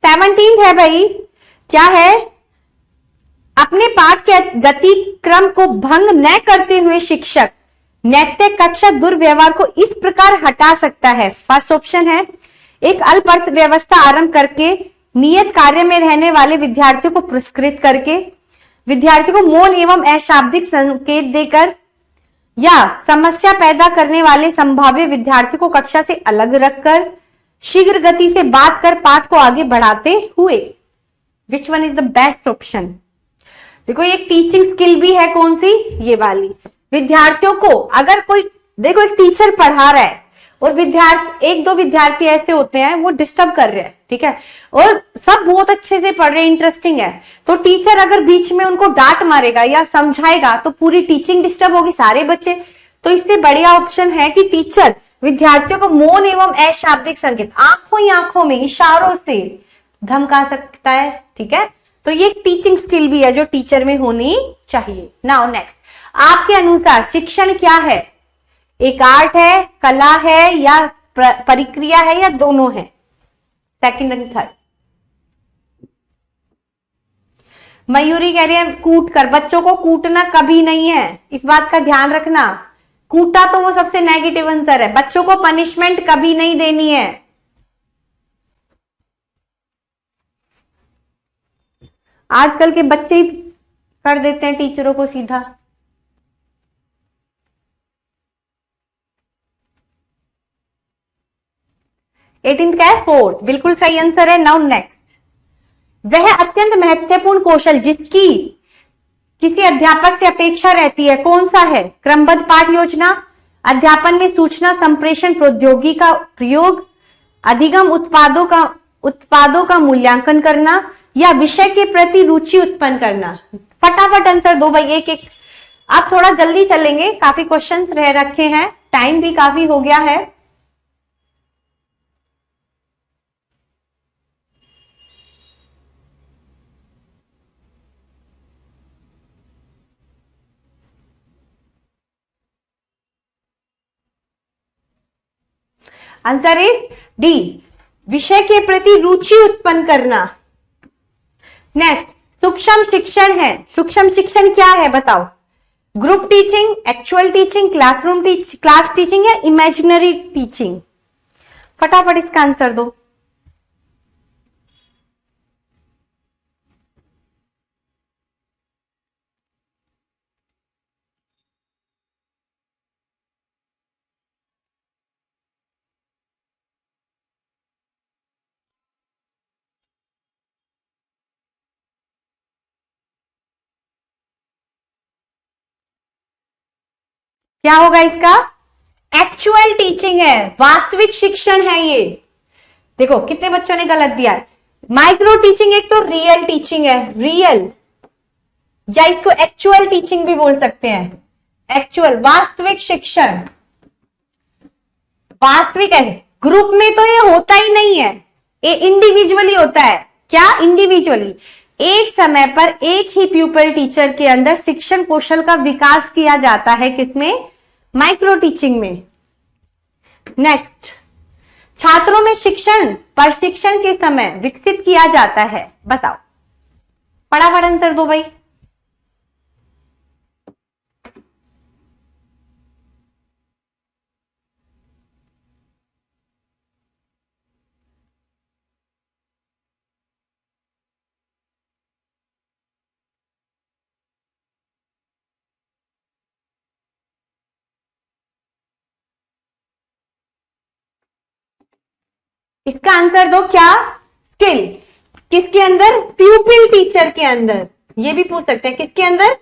17 है भाई, क्या है? अपने पाठ के गति क्रम को भंग न करते हुए शिक्षक नैतिक कक्षा दुर्व्यवहार को इस प्रकार हटा सकता है। फर्स्ट ऑप्शन है एक अल्प अर्थ व्यवस्था आरंभ करके, नियत कार्य में रहने वाले विद्यार्थियों को पुरस्कृत करके, विद्यार्थियों को मौन एवं अशाब्दिक संकेत देकर, या समस्या पैदा करने वाले संभाव्य विद्यार्थी को कक्षा से अलग रखकर, शीघ्र गति से बात कर पाठ को आगे बढ़ाते हुए। Which one is the best option? देखो, ये टीचिंग स्किल भी है, कौन सी? ये वाली। विद्यार्थियों को अगर कोई, देखो एक टीचर पढ़ा रहा है और विद्यार्थी, एक दो विद्यार्थी ऐसे होते हैं वो डिस्टर्ब कर रहे हैं, ठीक है, और सब बहुत अच्छे से पढ़ रहे हैं, इंटरेस्टिंग है, तो टीचर अगर बीच में उनको डांट मारेगा या समझाएगा तो पूरी टीचिंग डिस्टर्ब होगी, सारे बच्चे। तो इससे बढ़िया ऑप्शन है कि टीचर विद्यार्थियों को मौन एवं अशाब्दिक संकेत, आंखों ही आंखों में इशारों से धमका सकता है। ठीक है, तो ये टीचिंग स्किल भी है जो टीचर में होनी चाहिए। नाउ नेक्स्ट, आपके अनुसार शिक्षण क्या है? एक आर्ट है, कला है, या परिक्रिया है, या दोनों है? Second and third. मयूरी कह रही है कूट कर, बच्चों को कूटना कभी नहीं है, इस बात का ध्यान रखना। कूटा तो वो सबसे नेगेटिव आंसर है, बच्चों को पनिशमेंट कभी नहीं देनी है। आजकल के बच्चे ही कर देते हैं टीचरों को सीधा। 18th का है 4, बिल्कुल सही आंसर है। नाउ नेक्स्ट, वह अत्यंत महत्वपूर्ण कौशल जिसकी किसी अध्यापक से अपेक्षा रहती है कौन सा है? क्रमबद्ध पाठ योजना, अध्यापन में सूचना संप्रेषण प्रौद्योगिकी का प्रयोग, अधिगम उत्पादों का मूल्यांकन करना, या विषय के प्रति रुचि उत्पन्न करना। फटाफट आंसर दो भाई, एक एक। आप थोड़ा जल्दी चलेंगे, काफी क्वेश्चंस रह रखे हैं, टाइम भी काफी हो गया है। आंसर इज डी, विषय के प्रति रुचि उत्पन्न करना। नेक्स्ट, सूक्ष्म शिक्षण है। सूक्ष्म शिक्षण क्या है बताओ? Group teaching, actual teaching, class teaching या इमेजिनरी टीचिंग? फटाफट इसका आंसर दो। क्या होगा इसका? एक्चुअल टीचिंग है, वास्तविक शिक्षण है ये। देखो कितने बच्चों ने गलत दिया है। माइक्रो टीचिंग एक तो रियल टीचिंग है, रियल, या इसको एक्चुअल टीचिंग भी बोल सकते हैं। एक्चुअल, वास्तविक शिक्षण, वास्तविक है। ग्रुप में तो ये होता ही नहीं है, ये इंडिविजुअली होता है। क्या? इंडिविजुअली, एक समय पर एक ही प्यूपल टीचर के अंदर शिक्षण कौशल का विकास किया जाता है। किसमें? माइक्रो टीचिंग में। नेक्स्ट, छात्रों में शिक्षण प्रशिक्षण के समय विकसित किया जाता है। बताओ, फटाफट आंसर दो भाई। इसका आंसर दो। क्या? स्किल। किसके अंदर? प्यूपिल टीचर के अंदर। ये भी पूछ सकते हैं, किसके अंदर?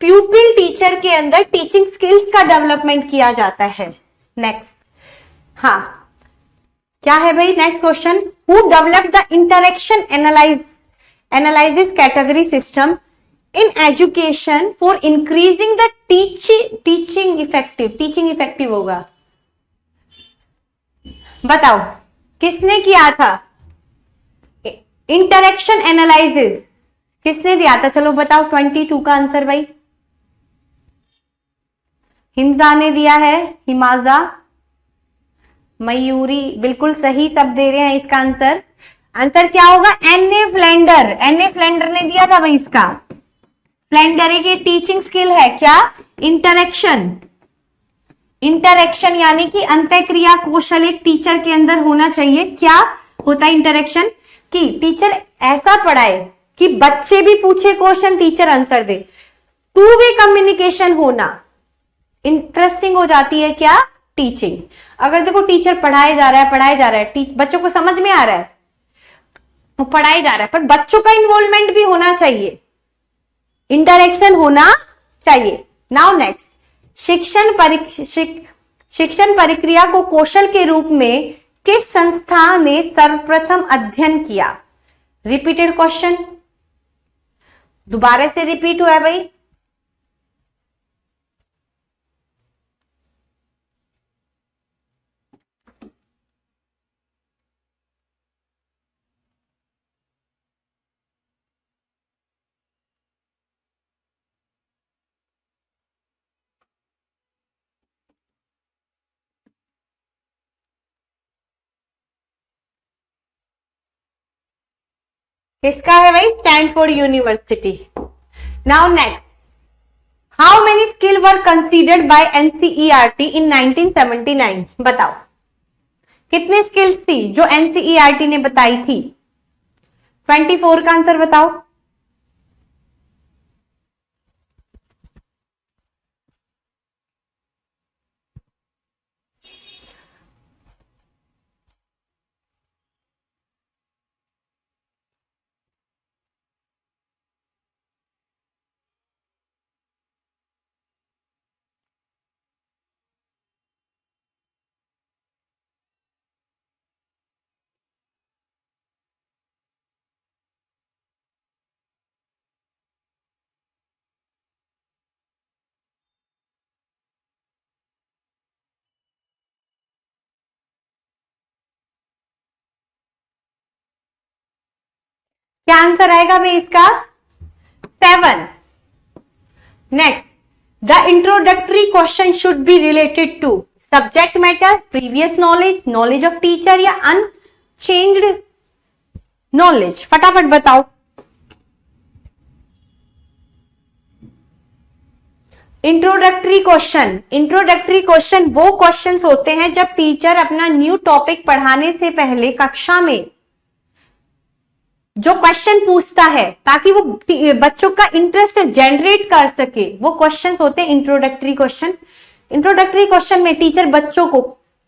प्यूपिल टीचर के अंदर टीचिंग स्किल्स का डेवलपमेंट किया जाता है। नेक्स्ट, हाँ क्या है भाई? Next question, who develop the interaction analysis category system in education for increasing the teaching effective होगा। बताओ किसने किया था? इंटरेक्शन एनालिसिस किसने दिया था? चलो बताओ 22 का आंसर भाई। हिमजा ने दिया है, हिमाजा, मयूरी, बिल्कुल सही सब दे रहे हैं इसका आंसर। आंसर क्या होगा? एन.ए. फ्लेंडर ने दिया था भाई इसका। फ्लेंडर की टीचिंग स्किल है क्या? इंटरेक्शन यानी कि अंतःक्रिया कौशल एक टीचर के अंदर होना चाहिए। क्या होता है इंटरेक्शन? कि टीचर ऐसा पढ़ाए कि बच्चे भी पूछे क्वेश्चन, टीचर आंसर दे। टू वे कम्युनिकेशन होना, इंटरेस्टिंग हो जाती है क्या? टीचिंग। अगर देखो टीचर पढ़ाए जा रहा है, बच्चों को समझ में आ रहा है, वो पढ़ाए जा रहा है, पर बच्चों का इन्वॉल्वमेंट भी होना चाहिए, इंटरेक्शन होना चाहिए। नाउ नेक्स्ट, शिक्षण प्रक्रिया को कौशल के रूप में किस संस्था ने सर्वप्रथम अध्ययन किया? रिपीटेड क्वेश्चन, दोबारा से रिपीट हुआ है भाई। किसका है भाई? Stanford University. Now next, how many skill were considered by NCERT in 1979? बताओ कितनी स्किल्स थी जो एनसीईआरटी ने बताई थी? 24 का आंसर बताओ। क्या आंसर आएगा भाई इसका? 7। Next, the introductory question should be related to subject matter, previous knowledge, knowledge of teacher या अनचेंज्ड नॉलेज? फटाफट बताओ। इंट्रोडक्टरी क्वेश्चन वो क्वेश्चंस होते हैं जब टीचर अपना न्यू टॉपिक पढ़ाने से पहले कक्षा में जो क्वेश्चन पूछता है ताकि वो बच्चों का इंटरेस्ट जनरेट कर सके, वो क्वेश्चन होते हैं इंट्रोडक्टरी क्वेश्चन। इंट्रोडक्टरी क्वेश्चन में टीचर बच्चों को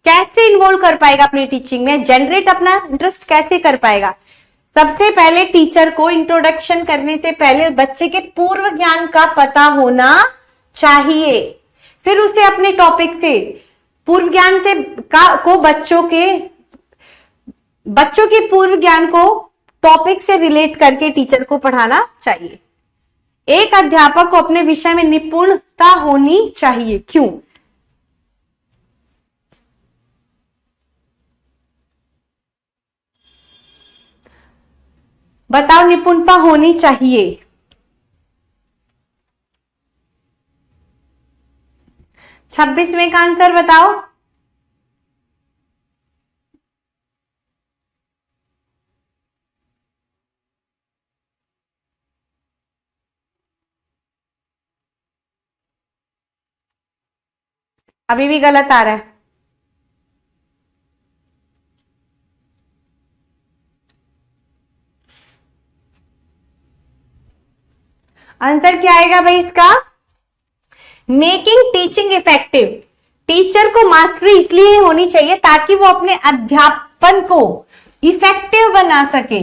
कैसे इन्वॉल्व कर पाएगा अपनी टीचिंग में, जनरेट अपना इंटरेस्ट कैसे कर पाएगा? सबसे पहले टीचर को इंट्रोडक्शन करने से पहले बच्चे के पूर्व ज्ञान का पता होना चाहिए, फिर उसे अपने टॉपिक से पूर्व ज्ञान से को बच्चों के पूर्व ज्ञान को टॉपिक से रिलेट करके टीचर को पढ़ाना चाहिए। एक अध्यापक को अपने विषय में निपुणता होनी चाहिए। क्यों? बताओ, निपुणता होनी चाहिए। 26वें का आंसर बताओ। अभी भी गलत आ रहा है। आंसर क्या आएगा भाई इसका? Making teaching effective. टीचर को मास्टरी इसलिए होनी चाहिए ताकि वो अपने अध्यापन को इफेक्टिव बना सके।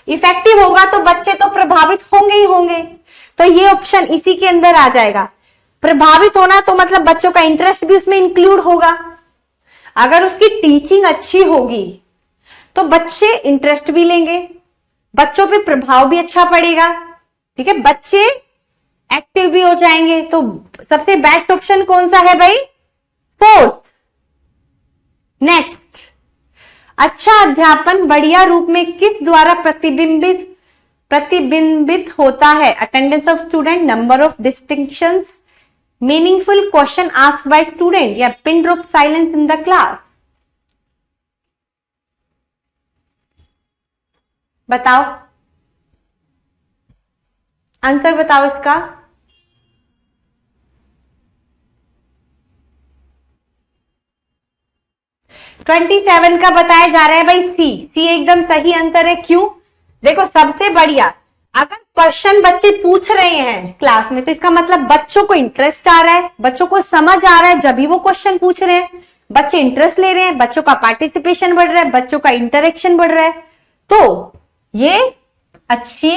इफेक्टिव होगा तो बच्चे तो प्रभावित होंगे ही होंगे, तो ये ऑप्शन इसी के अंदर आ जाएगा। प्रभावित होना तो मतलब बच्चों का इंटरेस्ट भी उसमें इंक्लूड होगा। अगर उसकी टीचिंग अच्छी होगी तो बच्चे इंटरेस्ट भी लेंगे, बच्चों पे प्रभाव भी अच्छा पड़ेगा, ठीक है, बच्चे एक्टिव भी हो जाएंगे। तो सबसे बेस्ट ऑप्शन कौन सा है भाई? 4th। नेक्स्ट, अच्छा अध्यापन बढ़िया रूप में किस द्वारा प्रतिबिंबित होता है? Attendance of student, number of distinctions, meaningful question asked by student या pin drop silence in the class? बताओ, आंसर बताओ इसका। ट्वेंटी 27 का बताया जा रहा है भाई सी एकदम सही आंसर है। क्यों? देखो, सबसे बढ़िया अगर क्वेश्चन बच्चे पूछ रहे हैं क्लास में तो इसका मतलब बच्चों को इंटरेस्ट आ रहा है, बच्चों को समझ आ रहा है, जब भी वो क्वेश्चन पूछ रहे हैं बच्चे इंटरेस्ट ले रहे हैं, बच्चों का पार्टिसिपेशन बढ़ रहा है, बच्चों का इंटरेक्शन बढ़ रहा है, तो ये अच्छी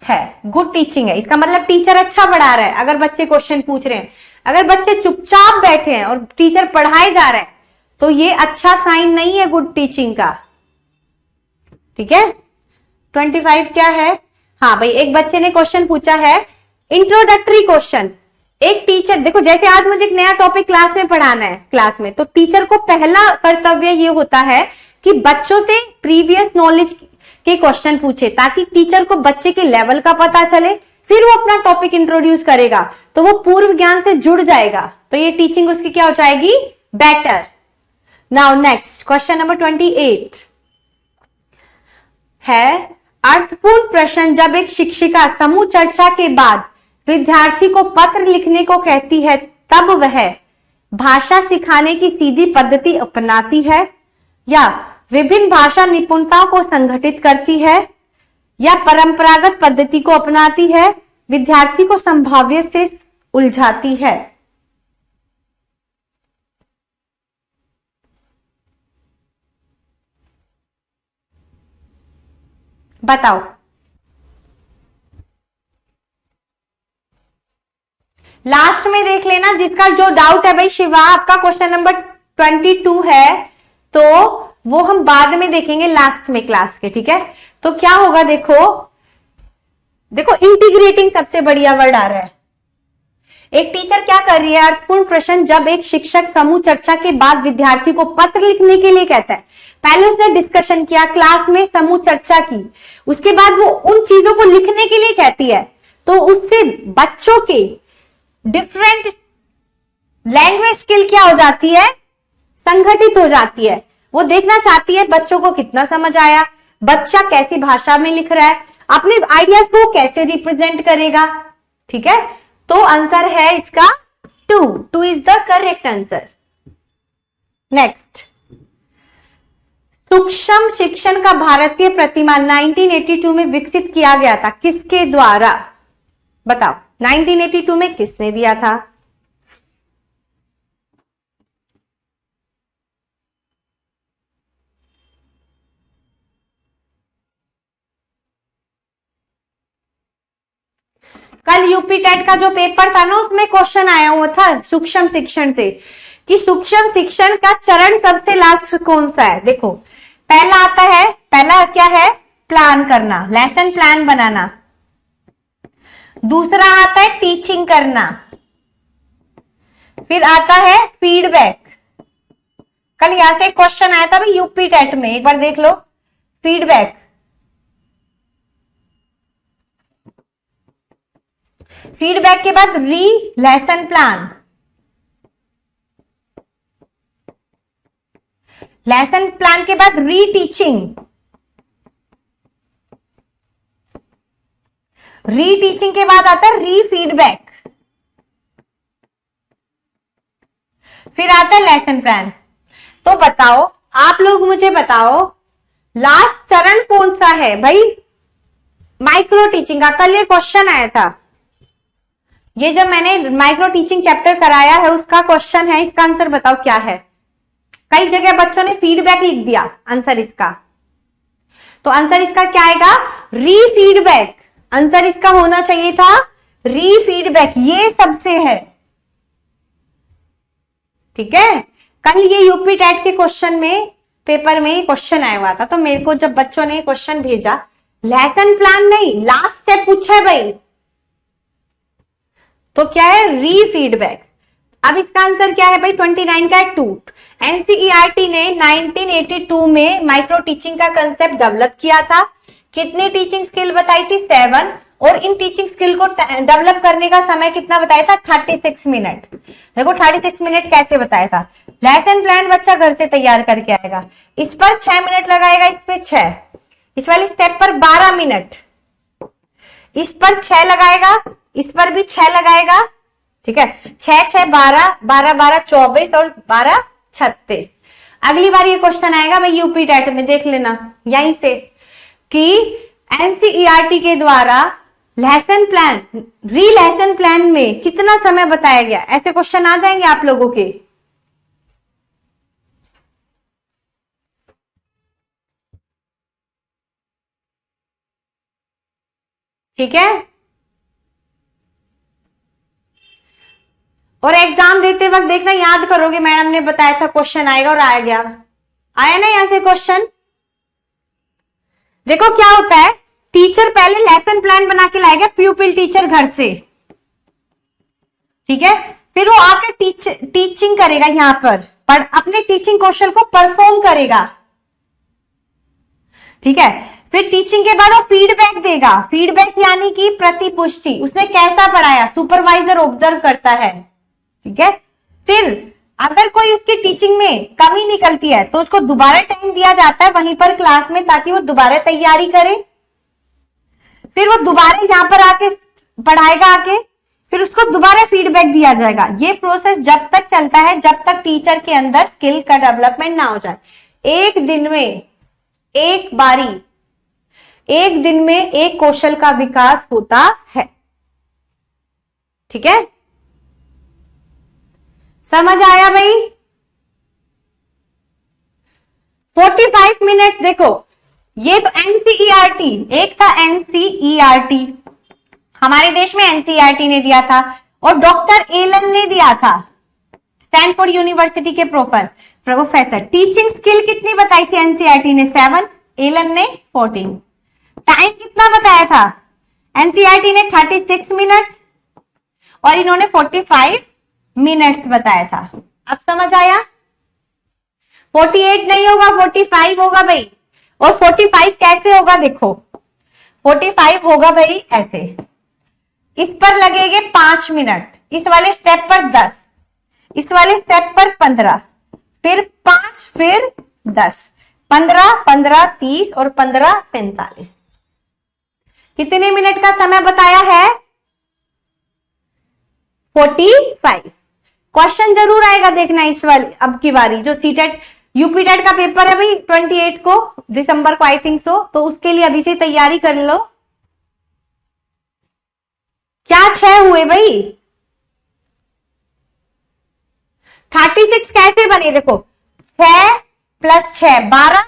है, गुड टीचिंग है। इसका मतलब टीचर अच्छा पढ़ा रहा है अगर बच्चे क्वेश्चन पूछ रहे हैं। अगर बच्चे चुपचाप बैठे हैं और टीचर पढ़ाए जा रहा है तो ये अच्छा साइन नहीं है गुड टीचिंग का, ठीक है। 25 क्या है? हाँ भाई, एक बच्चे ने क्वेश्चन पूछा है इंट्रोडक्टरी क्वेश्चन। एक टीचर, देखो जैसे आज मुझे एक नया टॉपिक क्लास में पढ़ाना है क्लास में, तो टीचर को पहला कर्तव्य ये होता है कि बच्चों से प्रीवियस नॉलेज के क्वेश्चन पूछे ताकि टीचर को बच्चे के लेवल का पता चले, फिर वो अपना टॉपिक इंट्रोड्यूस करेगा तो वो पूर्व ज्ञान से जुड़ जाएगा, तो ये टीचिंग उसकी क्या हो जाएगी? Better. Now next question number 28 है, अर्थपूर्ण प्रश्न जब एक शिक्षिका समूह चर्चा के बाद विद्यार्थी को पत्र लिखने को कहती है तब वह भाषा सिखाने की सीधी पद्धति अपनाती है या विभिन्न भाषा निपुणताओं को संगठित करती है या परंपरागत पद्धति को अपनाती है, विद्यार्थी को संभाव्य से उलझाती है। बताओ। लास्ट में देख लेना, जिसका जो डाउट है भाई शिवा, आपका क्वेश्चन नंबर 22 है, तो वो हम बाद में देखेंगे लास्ट में क्लास के, ठीक है। तो क्या होगा, देखो देखो इंटीग्रेटिंग सबसे बढ़िया वर्ड आ रहा है। एक टीचर क्या कर रही है, अर्थपूर्ण प्रश्न जब एक शिक्षक समूह चर्चा के बाद विद्यार्थी को पत्र लिखने के लिए कहता है। पहले उसने डिस्कशन किया, क्लास में समूह चर्चा की, उसके बाद वो उन चीजों को लिखने के लिए कहती है, तो उससे बच्चों के डिफरेंट लैंग्वेज स्किल क्या हो जाती है, संगठित हो जाती है। वो देखना चाहती है बच्चों को कितना समझ आया, बच्चा कैसी भाषा में लिख रहा है, अपने आइडियाज को कैसे रिप्रेजेंट करेगा, ठीक है। तो आंसर है इसका 2 is the correct answer. Next, सूक्ष्म शिक्षण का भारतीय प्रतिमान 1982 में विकसित किया गया था, किसके द्वारा? बताओ, 1982 में किसने दिया था? कल यूपी टेट का जो पेपर था ना, उसमें क्वेश्चन आया हुआ था सूक्ष्म शिक्षण से, कि सूक्ष्म शिक्षण का चरण सबसे लास्ट कौन सा है। देखो, पहला आता है, पहला क्या है, प्लान करना, लेसन प्लान बनाना। दूसरा आता है टीचिंग करना, फिर आता है फीडबैक। कल यहां से क्वेश्चन आया था भाई यूपी टेट में, एक बार देख लो, फीडबैक। फीडबैक के बाद लेसन प्लान, लेसन प्लान के बाद रीटीचिंग, रीटीचिंग के बाद आता है रीफीडबैक, फिर आता है लेसन प्लान। तो बताओ, आप लोग मुझे बताओ, लास्ट चरण कौन सा है भाई? माइक्रो टीचिंग का कल ये क्वेश्चन आया था। ये जब मैंने माइक्रो टीचिंग चैप्टर कराया है उसका क्वेश्चन है, इसका आंसर बताओ क्या है। कई जगह बच्चों ने फीडबैक लिख दिया आंसर इसका, तो आंसर इसका क्या आएगा? रीफीडबैक। आंसर इसका होना चाहिए था रीफीडबैक, ये सबसे है, ठीक है। कल ये यूपी टेट के क्वेश्चन में, पेपर में क्वेश्चन आया हुआ था, तो मेरे को जब बच्चों ने क्वेश्चन भेजा, लेसन प्लान नहीं, लास्ट स्टेप पूछा है भाई, तो क्या है? रीफीडबैक। अब इसका आंसर क्या है भाई? 29 का 2। एनसीईआरटी ने 1982 में माइक्रो टीचिंग का कंसेप्ट डेवलप किया था। कितनी टीचिंग स्किल बताई थी? 7। और इन टीचिंग स्किल को डेवलप करने का समय कितना बताया था? 36 मिनट। देखो 36 मिनट कैसे बताया था। लेसन प्लान बच्चा घर से तैयार करके आएगा, इस पर 6 मिनट लगाएगा, इस पे 6, इस वाली स्टेप पर 12 मिनट, इस पर 6 लगाएगा, इस पर भी 6 लगाएगा, ठीक है। 6 6 12, 12 12 24 और 12 36। अगली बार ये क्वेश्चन आएगा भाई यूपी टेट में, देख लेना यहीं से, कि एनसीईआरटी के द्वारा लेसन प्लान, लेसन प्लान में कितना समय बताया गया। ऐसे क्वेश्चन आ जाएंगे आप लोगों के। ठीक है, और एग्जाम देते वक्त देखना, याद करोगे, मैडम ने बताया था क्वेश्चन आएगा, और आ गया, आया ना यहां से क्वेश्चन। देखो क्या होता है, टीचर पहले लेसन प्लान बना के लाएगा, प्यूपिल टीचर घर से, ठीक है। फिर वो आकर टीचिंग करेगा, यहां पर अपने टीचिंग कौशल को परफॉर्म करेगा, ठीक है। फिर टीचिंग के बाद वो फीडबैक देगा। फीडबैक यानी कि प्रतिपुष्टि, उसने कैसा पढ़ाया, सुपरवाइजर ऑब्जर्व करता है, ठीक है। फिर अगर कोई उसकी टीचिंग में कमी निकलती है तो उसको दोबारा टाइम दिया जाता है वहीं पर क्लास में, ताकि वो दोबारा तैयारी करे, फिर वो दोबारा यहाँ पर आके पढ़ाएगा आके, फिर उसको दोबारा फीडबैक दिया जाएगा। ये प्रोसेस जब तक चलता है जब तक टीचर के अंदर स्किल का डेवलपमेंट ना हो जाए। एक दिन में एक बारी, एक दिन में एक कौशल का विकास होता है। ठीक है, समझ आया भाई? 45 मिनट। देखो ये तो एनसीईआरटी, एक था एनसीईआरटी, हमारे देश में एनसीईआरटी ने दिया था और डॉक्टर एलन ने दिया था, स्टैनफोर्ड यूनिवर्सिटी के प्रोफेसर। टीचिंग स्किल कितनी बताई थी एनसीईआरटी ने? 7, एलन ने 14। टाइम कितना बताया था? एनसीईआरटी ने 36 मिनट और इन्होंने 45 मिनट्स बताया था। अब समझ आया? 48 नहीं होगा, 45 होगा भाई। और 45 कैसे होगा? देखो 45 होगा भाई ऐसे, इस पर लगेंगे 5 मिनट, इस वाले स्टेप पर 10, इस वाले स्टेप पर 15, फिर 5, फिर 10, 15, 15, 30 और 15, 45। कितने मिनट का समय बताया है? 45। क्वेश्चन जरूर आएगा, देखना इस वाली अब की बारी जो सीटेट यूपीटेट का पेपर है भाई 28 को दिसंबर को आई थिंक सो, तो उसके लिए अभी से तैयारी कर लो। क्या 6 हुए भाई? 36 कैसे बने? देखो 6 + 6 12,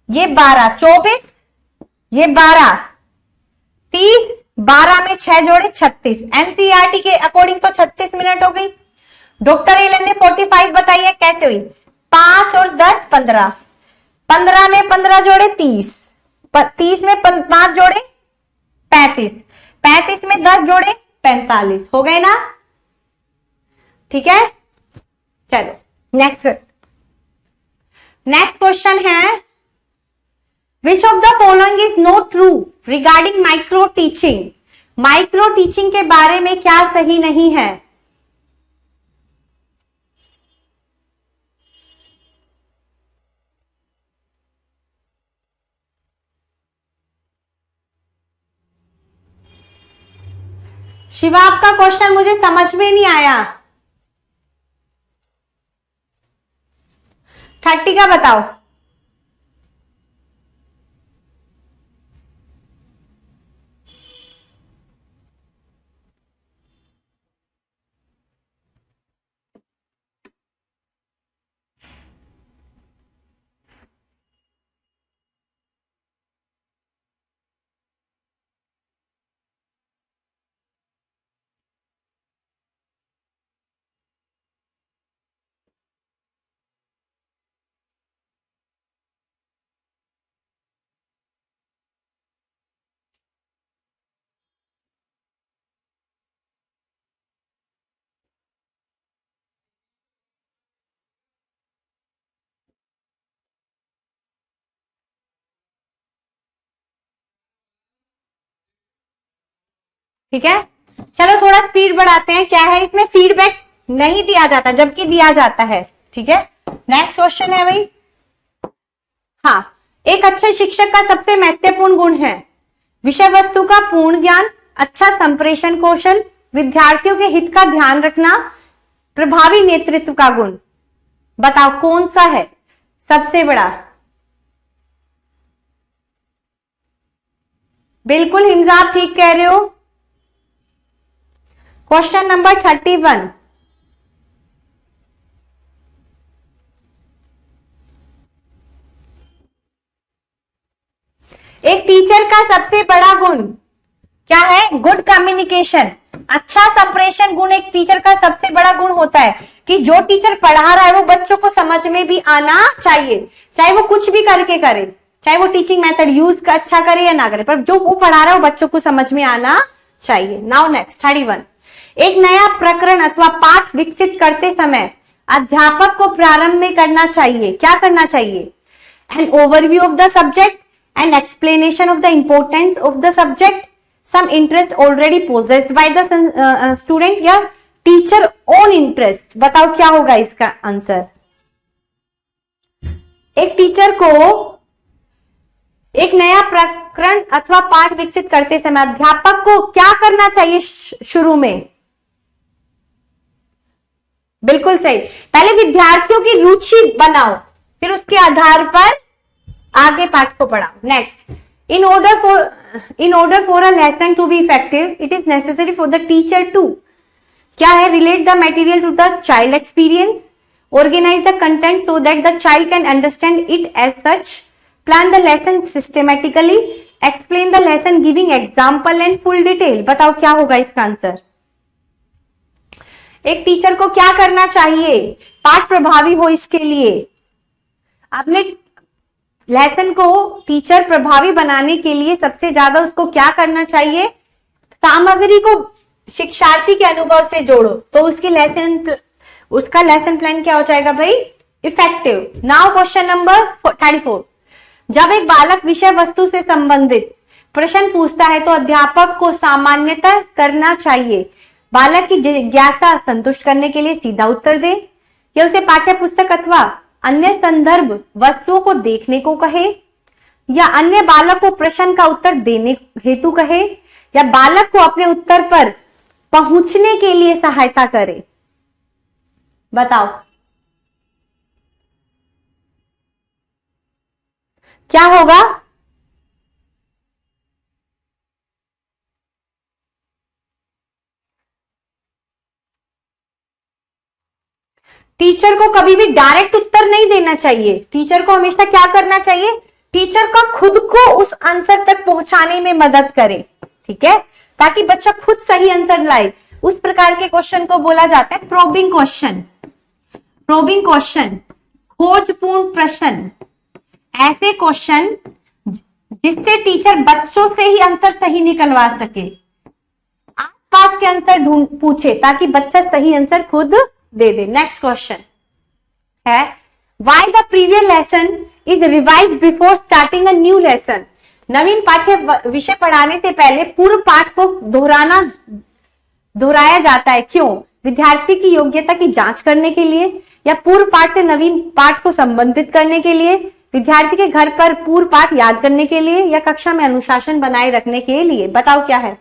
ये 12 24, ये 12 30, 12 में 6 जोड़े 36। एनसीईआरटी के अकॉर्डिंग तो 36 मिनट हो गई। डॉक्टर एलन ने 45 बताई है, कैसे हुई? 5 और 10 15, 15 में 15 जोड़े 30, 30 में 5 जोड़े 35, 35 में 10 जोड़े 45। हो गए ना? ठीक है, चलो नेक्स्ट क्वेश्चन है, which of the following is not true regarding micro teaching? Micro teaching के बारे में क्या सही नहीं है? शिवा आपका क्वेश्चन मुझे समझ में नहीं आया। 30 का बताओ। ठीक है, चलो थोड़ा स्पीड बढ़ाते हैं। क्या है इसमें? फीडबैक नहीं दिया जाता जबकि दिया जाता है। ठीक है, नेक्स्ट क्वेश्चन है भाई। हाँ, एक अच्छे शिक्षक का सबसे महत्वपूर्ण गुण है विषय वस्तु का पूर्ण ज्ञान, अच्छा संप्रेषण कौशल, विद्यार्थियों के हित का ध्यान रखना, प्रभावी नेतृत्व का गुण। बताओ कौन सा है सबसे बड़ा? बिल्कुल हिमजा, आप ठीक कह रहे हो। क्वेश्चन नंबर 31, एक टीचर का सबसे बड़ा गुण क्या है? गुड कम्युनिकेशन, अच्छा संप्रेषण गुण एक टीचर का सबसे बड़ा गुण होता है कि जो टीचर पढ़ा रहा है वो बच्चों को समझ में भी आना चाहिए, चाहे वो कुछ भी करके करे, चाहे वो टीचिंग मेथड यूज अच्छा करे या ना करे, पर जो वो पढ़ा रहा है वो बच्चों को समझ में आना चाहिए। नाउ नेक्स्ट 31, एक नया प्रकरण अथवा पाठ विकसित करते समय अध्यापक को प्रारंभ में करना चाहिए, क्या करना चाहिए? N overview of the subject, an explanation of the importance of the subject, some interest already possessed by the student या टीचर ओन इंटरेस्ट। बताओ क्या होगा इसका आंसर? एक टीचर को एक नया प्रकरण अथवा पाठ विकसित करते समय अध्यापक को क्या करना चाहिए शुरू में? बिल्कुल सही, पहले विद्यार्थियों की रुचि बनाओ, फिर उसके आधार पर आगे पाठ को पढ़ाओ। Next, in order for a lesson to be effective, it is necessary for the teacher to क्या है? relate the material to the child experience, organize the content so that the child can understand it as such, plan the lesson systematically, explain the lesson giving example and full detail। बताओ क्या होगा इसका answer? एक teacher को क्या करना चाहिए पाठ प्रभावी हो? इसके लिए आपने लेसन को टीचर प्रभावी बनाने के लिए सबसे ज्यादा उसको क्या करना चाहिए? सामग्री को शिक्षार्थी के अनुभव से जोड़ो, तो उसका लेसन प्लान क्या हो जाएगा भाई? इफेक्टिव। नाउ क्वेश्चन नंबर 34, जब एक बालक विषय वस्तु से संबंधित प्रश्न पूछता है तो अध्यापक को सामान्यतः करना चाहिए बालक की जिज्ञासा संतुष्ट करने के लिए सीधा उत्तर दे, या उसे पाठ्य पुस्तक अथवा अन्य संदर्भ वस्तुओं को देखने को कहे, या अन्य बालक को प्रश्न का उत्तर देने हेतु कहे, या बालक को अपने उत्तर पर पहुंचने के लिए सहायता करे। बताओ क्या होगा? टीचर को कभी भी डायरेक्ट उत्तर नहीं देना चाहिए। टीचर को हमेशा क्या करना चाहिए? टीचर का खुद को उस आंसर तक पहुंचाने में मदद करे, ठीक है, ताकि बच्चा खुद सही आंसर लाए। उस प्रकार के क्वेश्चन को बोला जाता है प्रोबिंग क्वेश्चन। प्रोबिंग क्वेश्चन, खोजपूर्ण प्रश्न, ऐसे क्वेश्चन जिससे टीचर बच्चों से ही आंसर सही निकलवा सके, आसपास के आंसर पूछे ताकि बच्चा सही आंसर खुद दे दे। नेक्स्ट क्वेश्चन है why the previous lesson is revised before starting a new lesson. नवीन पाठ्य विषय पढ़ाने से पहले पूर्व पाठ को दोहराया जाता है, क्यों? विद्यार्थी की योग्यता की जांच करने के लिए, या पूर्व पाठ से नवीन पाठ को संबंधित करने के लिए, विद्यार्थी के घर पर पूर्व पाठ याद करने के लिए, या कक्षा में अनुशासन बनाए रखने के लिए। बताओ क्या है?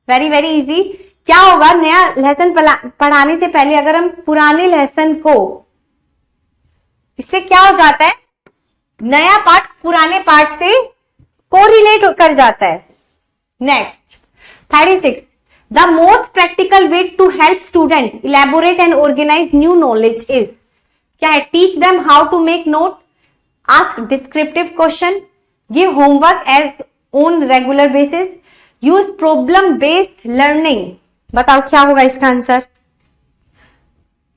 Very very easy. क्या होगा? नया लेसन पढ़ाने से पहले अगर हम पुराने लेसन को, इससे क्या हो जाता है? नया पाठ पुराने पाठ से कोरिलेट कर जाता है। Next 36, the most practical way to help student elaborate and organise new knowledge is. क्या है? Teach them how to make note, ask descriptive question, give homework as on regular basis, use problem based learning. बताओ क्या होगा इसका answer?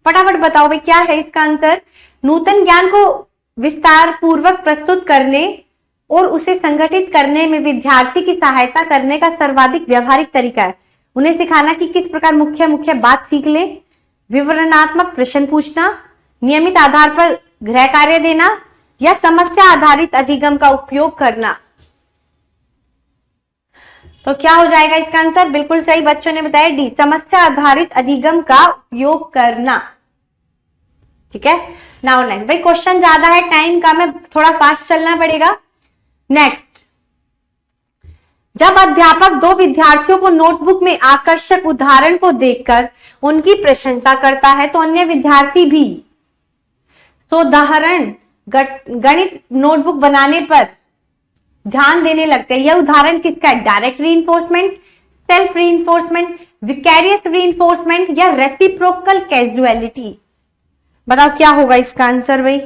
फटाफट बताओ भाई क्या है इसका आंसर? नूतन ज्ञान को विस्तार पूर्वक प्रस्तुत करने और उसे संगठित करने में विद्यार्थी की सहायता करने का सर्वाधिक व्यवहारिक तरीका है। उन्हें सिखाना कि किस प्रकार मुख्य बात सीख ले, विवरणात्मक प्रश्न पूछना, नियमित आधार पर गृह कार्य देना, या समस्या आधारित अधिगम का उपयोग करना। तो क्या हो जाएगा इसका आंसर? बिल्कुल सही बच्चों ने बताया डी, समस्या आधारित अधिगम का उपयोग करना। ठीक है, नाउ नेक्स्ट। भाई क्वेश्चन ज्यादा है, टाइम कम है, थोड़ा फास्ट चलना पड़ेगा। नेक्स्ट, जब अध्यापक दो विद्यार्थियों को नोटबुक में आकर्षक उदाहरण को देखकर उनकी प्रशंसा करता है तो अन्य विद्यार्थी भी उदाहरण गणित नोटबुक बनाने पर ध्यान देने लगते हैं। यह उदाहरण किसका है? Direct reinforcement, self reinforcement, vicarious reinforcement, या रेसिप्रोकल कैजुअलिटी। बताओ क्या होगा इसका आंसर भाई?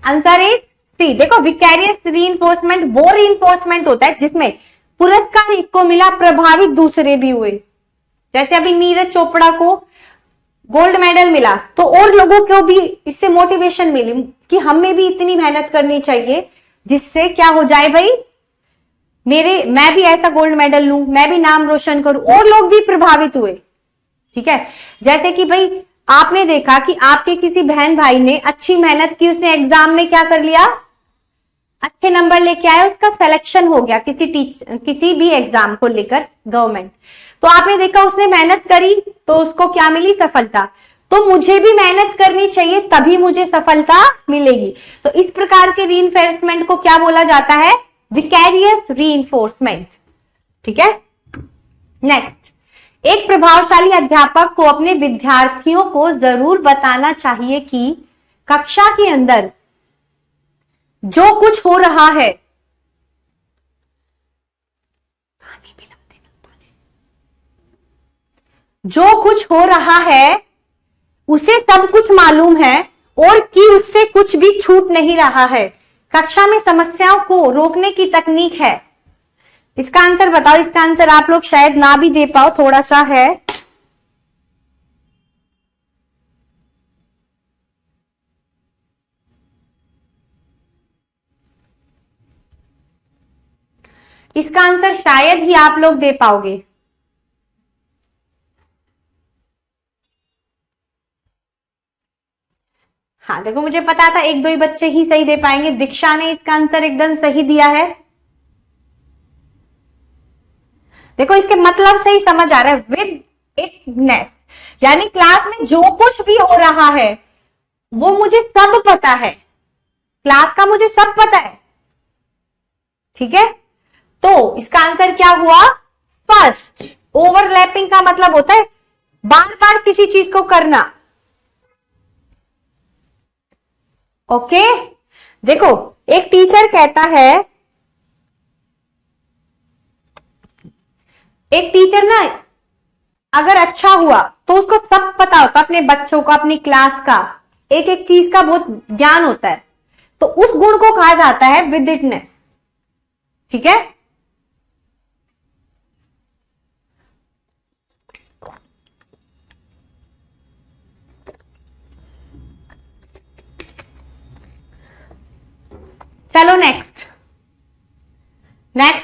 Answer is C. देखो, विकैरियस रीइंफोर्समेंट वो रीइंफोर्समेंट होता है जिसमें पुरस्कार एक को मिला, प्रभावित दूसरे भी हुए। जैसे अभी नीरज चोपड़ा को गोल्ड मेडल मिला तो और लोगों को भी इससे मोटिवेशन मिली कि हमें भी इतनी मेहनत करनी चाहिए जिससे क्या हो जाए भाई, मैं भी ऐसा गोल्ड मेडल लूं, मैं भी नाम रोशन करूं, और लोग भी प्रभावित हुए। ठीक है, जैसे कि भाई आपने देखा कि आपके किसी बहन भाई ने अच्छी मेहनत की, उसने एग्जाम में क्या कर लिया, अच्छे नंबर लेके आया, उसका सिलेक्शन हो गया किसी भी एग्जाम को लेकर गवर्नमेंट। तो आपने देखा उसने मेहनत करी तो उसको क्या मिली? सफलता। तो मुझे भी मेहनत करनी चाहिए, तभी मुझे सफलता मिलेगी। तो इस प्रकार के रीइंफोर्समेंट को क्या बोला जाता है? Vicarious reinforcement. ठीक है। नेक्स्ट, एक प्रभावशाली अध्यापक को अपने विद्यार्थियों को जरूर बताना चाहिए कि कक्षा के अंदर जो कुछ हो रहा है, जो कुछ हो रहा है उसे सब कुछ मालूम है और कि उससे कुछ भी छूट नहीं रहा है। कक्षा में समस्याओं को रोकने की तकनीक है। इसका आंसर बताओ। इसका आंसर आप लोग शायद ना भी दे पाओ, थोड़ा सा है। इसका आंसर शायद ही आप लोग दे पाओगे। हाँ देखो, मुझे पता था एक दो ही बच्चे ही सही दे पाएंगे। दीक्षा ने इसका आंसर एकदम सही दिया है। देखो, इसके मतलब से ही समझ आ रहा है, विद इटनेस, यानी क्लास में जो कुछ भी हो रहा है वो मुझे सब पता है, क्लास का मुझे सब पता है। ठीक है, तो इसका आंसर क्या हुआ? फर्स्ट। ओवरलैपिंग का मतलब होता है बार बार किसी चीज को करना। ओके, देखो एक टीचर कहता है, एक टीचर ना अगर अच्छा हुआ तो उसको सब पता होता है, अपने बच्चों का, अपनी क्लास का, एक एक चीज का बहुत ज्ञान होता है। तो उस गुण को कहा जाता है विदिटनेस। ठीक है, चलो नेक्स्ट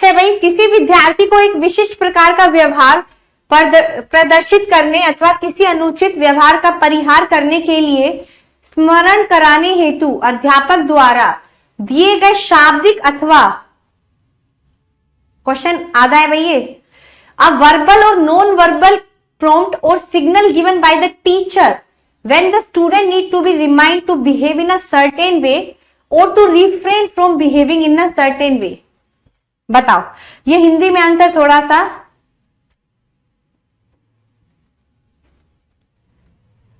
है भाई, किसी विद्यार्थी को एक विशिष्ट प्रकार का व्यवहार प्रदर्शित करने अथवा किसी अनुचित व्यवहार का परिहार करने के लिए स्मरण कराने हेतु अध्यापक द्वारा दिए गए शाब्दिक अथवा, क्वेश्चन आधा है भाई ये, अ वर्बल और नॉन वर्बल प्रॉम्प्ट और signal given by the teacher when the student need to be remind to behave in a certain way और to refrain from behaving in a certain way. बताओ, ये हिंदी में answer थोड़ा सा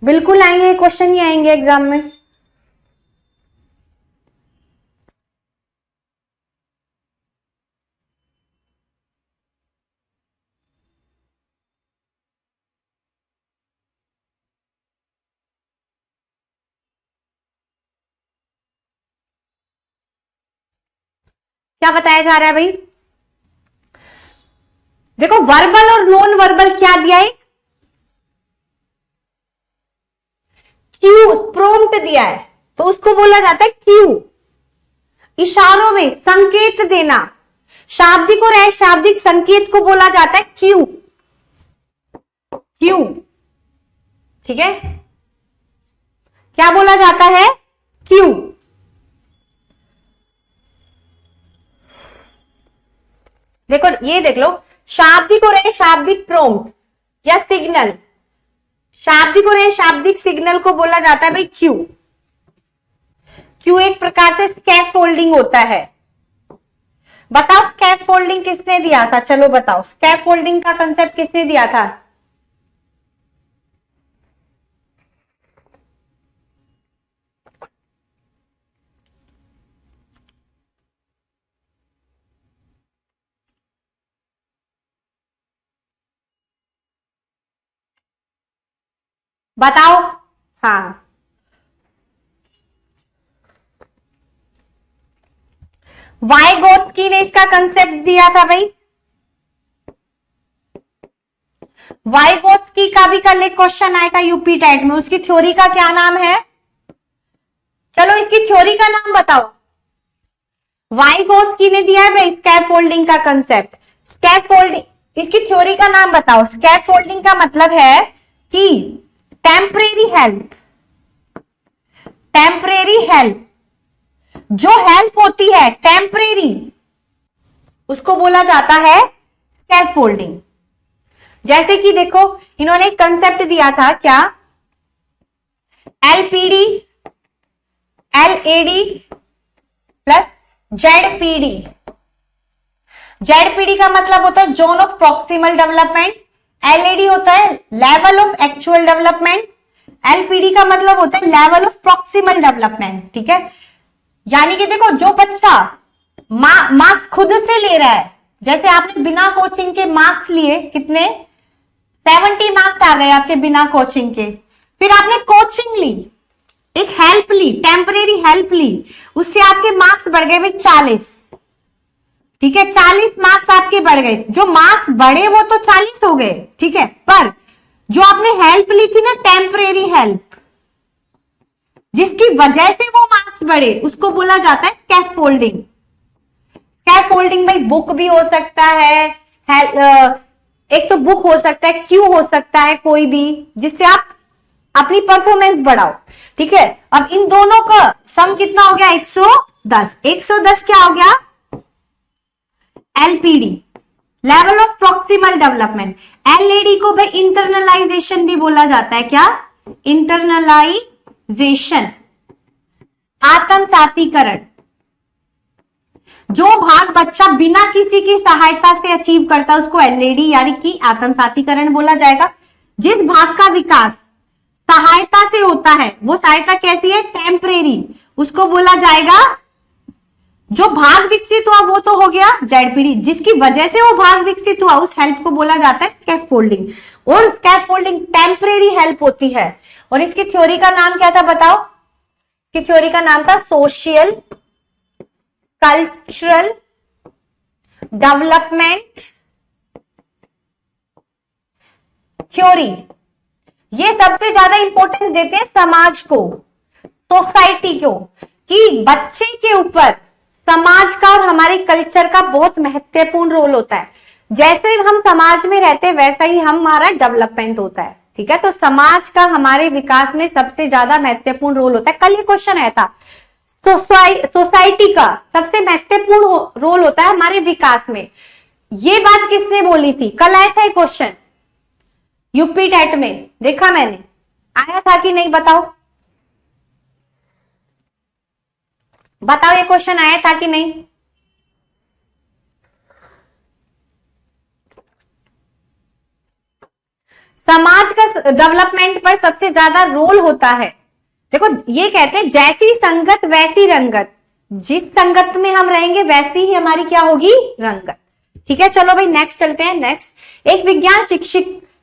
बिल्कुल आएंगे, क्वेश्चन ही आएंगे एग्जाम में। क्या बताया जा रहा है भाई? देखो, वर्बल और नॉन वर्बल क्या दिया है? क्यू, प्रॉम्प्ट दिया है, तो उसको बोला जाता है क्यू। इशारों में संकेत देना, शाब्दिक और अशाब्दिक संकेत को बोला जाता है क्यू। क्यू, ठीक है, क्या बोला जाता है? क्यू। देखो ये देख लो, शाब्दिक और अशाब्दिक प्रॉम्प्ट या सिग्नल, शाब्दिक और अशाब्दिक सिग्नल को बोला जाता है भाई क्यू। क्यू एक प्रकार से स्कैफोल्डिंग होता है। बताओ स्कैफोल्डिंग किसने दिया था? चलो बताओ, स्कैफोल्डिंग का कंसेप्ट किसने दिया था? बताओ। हाँ, वाइगोत्स्की ने इसका कंसेप्ट दिया था भाई। वाइगोत्स्की का भी कल एक क्वेश्चन आया था यूपी टेट में, उसकी थ्योरी का क्या नाम है? चलो इसकी थ्योरी का नाम बताओ। वाइगोत्स्की ने दिया है भाई स्कैफोल्डिंग का कंसेप्ट। स्कैफोल्डिंग, इसकी थ्योरी का नाम बताओ। स्कैफोल्डिंग का मतलब है कि टेम्परेरी हेल्प, टेम्परेरी हेल्प, जो हेल्प होती है टेम्परेरी, उसको बोला जाता है स्कैफोल्डिंग। जैसे कि देखो, इन्होंने एक कंसेप्ट दिया था क्या, LPD, LAD plus ZPD। ZPD का मतलब होता है zone of proximal development, LAD होता है level of actual development, LPD का मतलब होता है लेवल ऑफ प्रॉक्सिमल डेवलपमेंट। ठीक है, यानी कि देखो जो बच्चा मार्क्स खुद से ले रहा है, जैसे आपने बिना कोचिंग के मार्क्स लिए, कितने 70 मार्क्स आ गए आपके बिना कोचिंग के, फिर आपने कोचिंग ली, एक हेल्प ली, टेम्परेरी हेल्प ली, उससे आपके मार्क्स बढ़ गए भाई 40। ठीक है, 40 मार्क्स आपके बढ़ गए, जो मार्क्स बढ़े वो तो 40 हो गए। ठीक है, पर जो आपने हेल्प ली थी ना, टेम्परेरी हेल्प, जिसकी वजह से वो मार्क्स बढ़े, उसको बोला जाता है स्कैफोल्डिंग। स्कैफोल्डिंग भाई बुक भी हो सकता है, एक तो बुक हो सकता है, क्यू हो सकता है, कोई भी जिससे आप अपनी परफॉर्मेंस बढ़ाओ। ठीक है, अब इन दोनों का सम कितना हो गया 110। 110 क्या हो गया LPD, level of proximal development. LAD को भाई इंटरनलाइजेशन भी बोला जाता है। क्या? इंटरनलाइजेशन, आत्मसातीकरण। जो भाग बच्चा बिना किसी की सहायता से अचीव करता है उसको LAD यानी कि आत्मसातीकरण बोला जाएगा। जिस भाग का विकास सहायता से होता है, वो सहायता कैसी है? टेम्परेरी, उसको बोला जाएगा। जो भाग विकसित हुआ वो तो हो गया ZPD, जिसकी वजह से वो भाग विकसित हुआ उस हेल्प को बोला जाता है स्कैफोल्डिंग। और स्कैफोल्डिंग टेम्परेरी हेल्प होती है। और इसकी थ्योरी का नाम क्या था बताओ? इसकी थ्योरी का नाम था सोशल कल्चरल डेवलपमेंट थ्योरी। ये सबसे ज्यादा इंपॉर्टेंस देते हैं समाज को, सोसाइटी को, कि बच्चे के ऊपर समाज का और हमारे कल्चर का बहुत महत्वपूर्ण रोल होता है। जैसे हम समाज में रहते हैं वैसा ही हमारा डेवलपमेंट होता है। ठीक है, तो समाज का हमारे विकास में सबसे ज्यादा महत्वपूर्ण रोल होता है। कल ये क्वेश्चन आया था, सोसाइटी का सबसे महत्वपूर्ण रोल होता है हमारे विकास में। ये बात किसने बोली थी? कल आया था ये क्वेश्चन यूपी टेट में, देखा मैंने, आया था कि नहीं बताओ? बताओ ये क्वेश्चन आया था कि नहीं? समाज का डेवलपमेंट पर सबसे ज्यादा रोल होता है। देखो ये कहते हैं जैसी संगत वैसी रंगत, जिस संगत में हम रहेंगे वैसी ही हमारी क्या होगी? रंगत। ठीक है, चलो भाई नेक्स्ट चलते हैं। नेक्स्ट, एक विज्ञान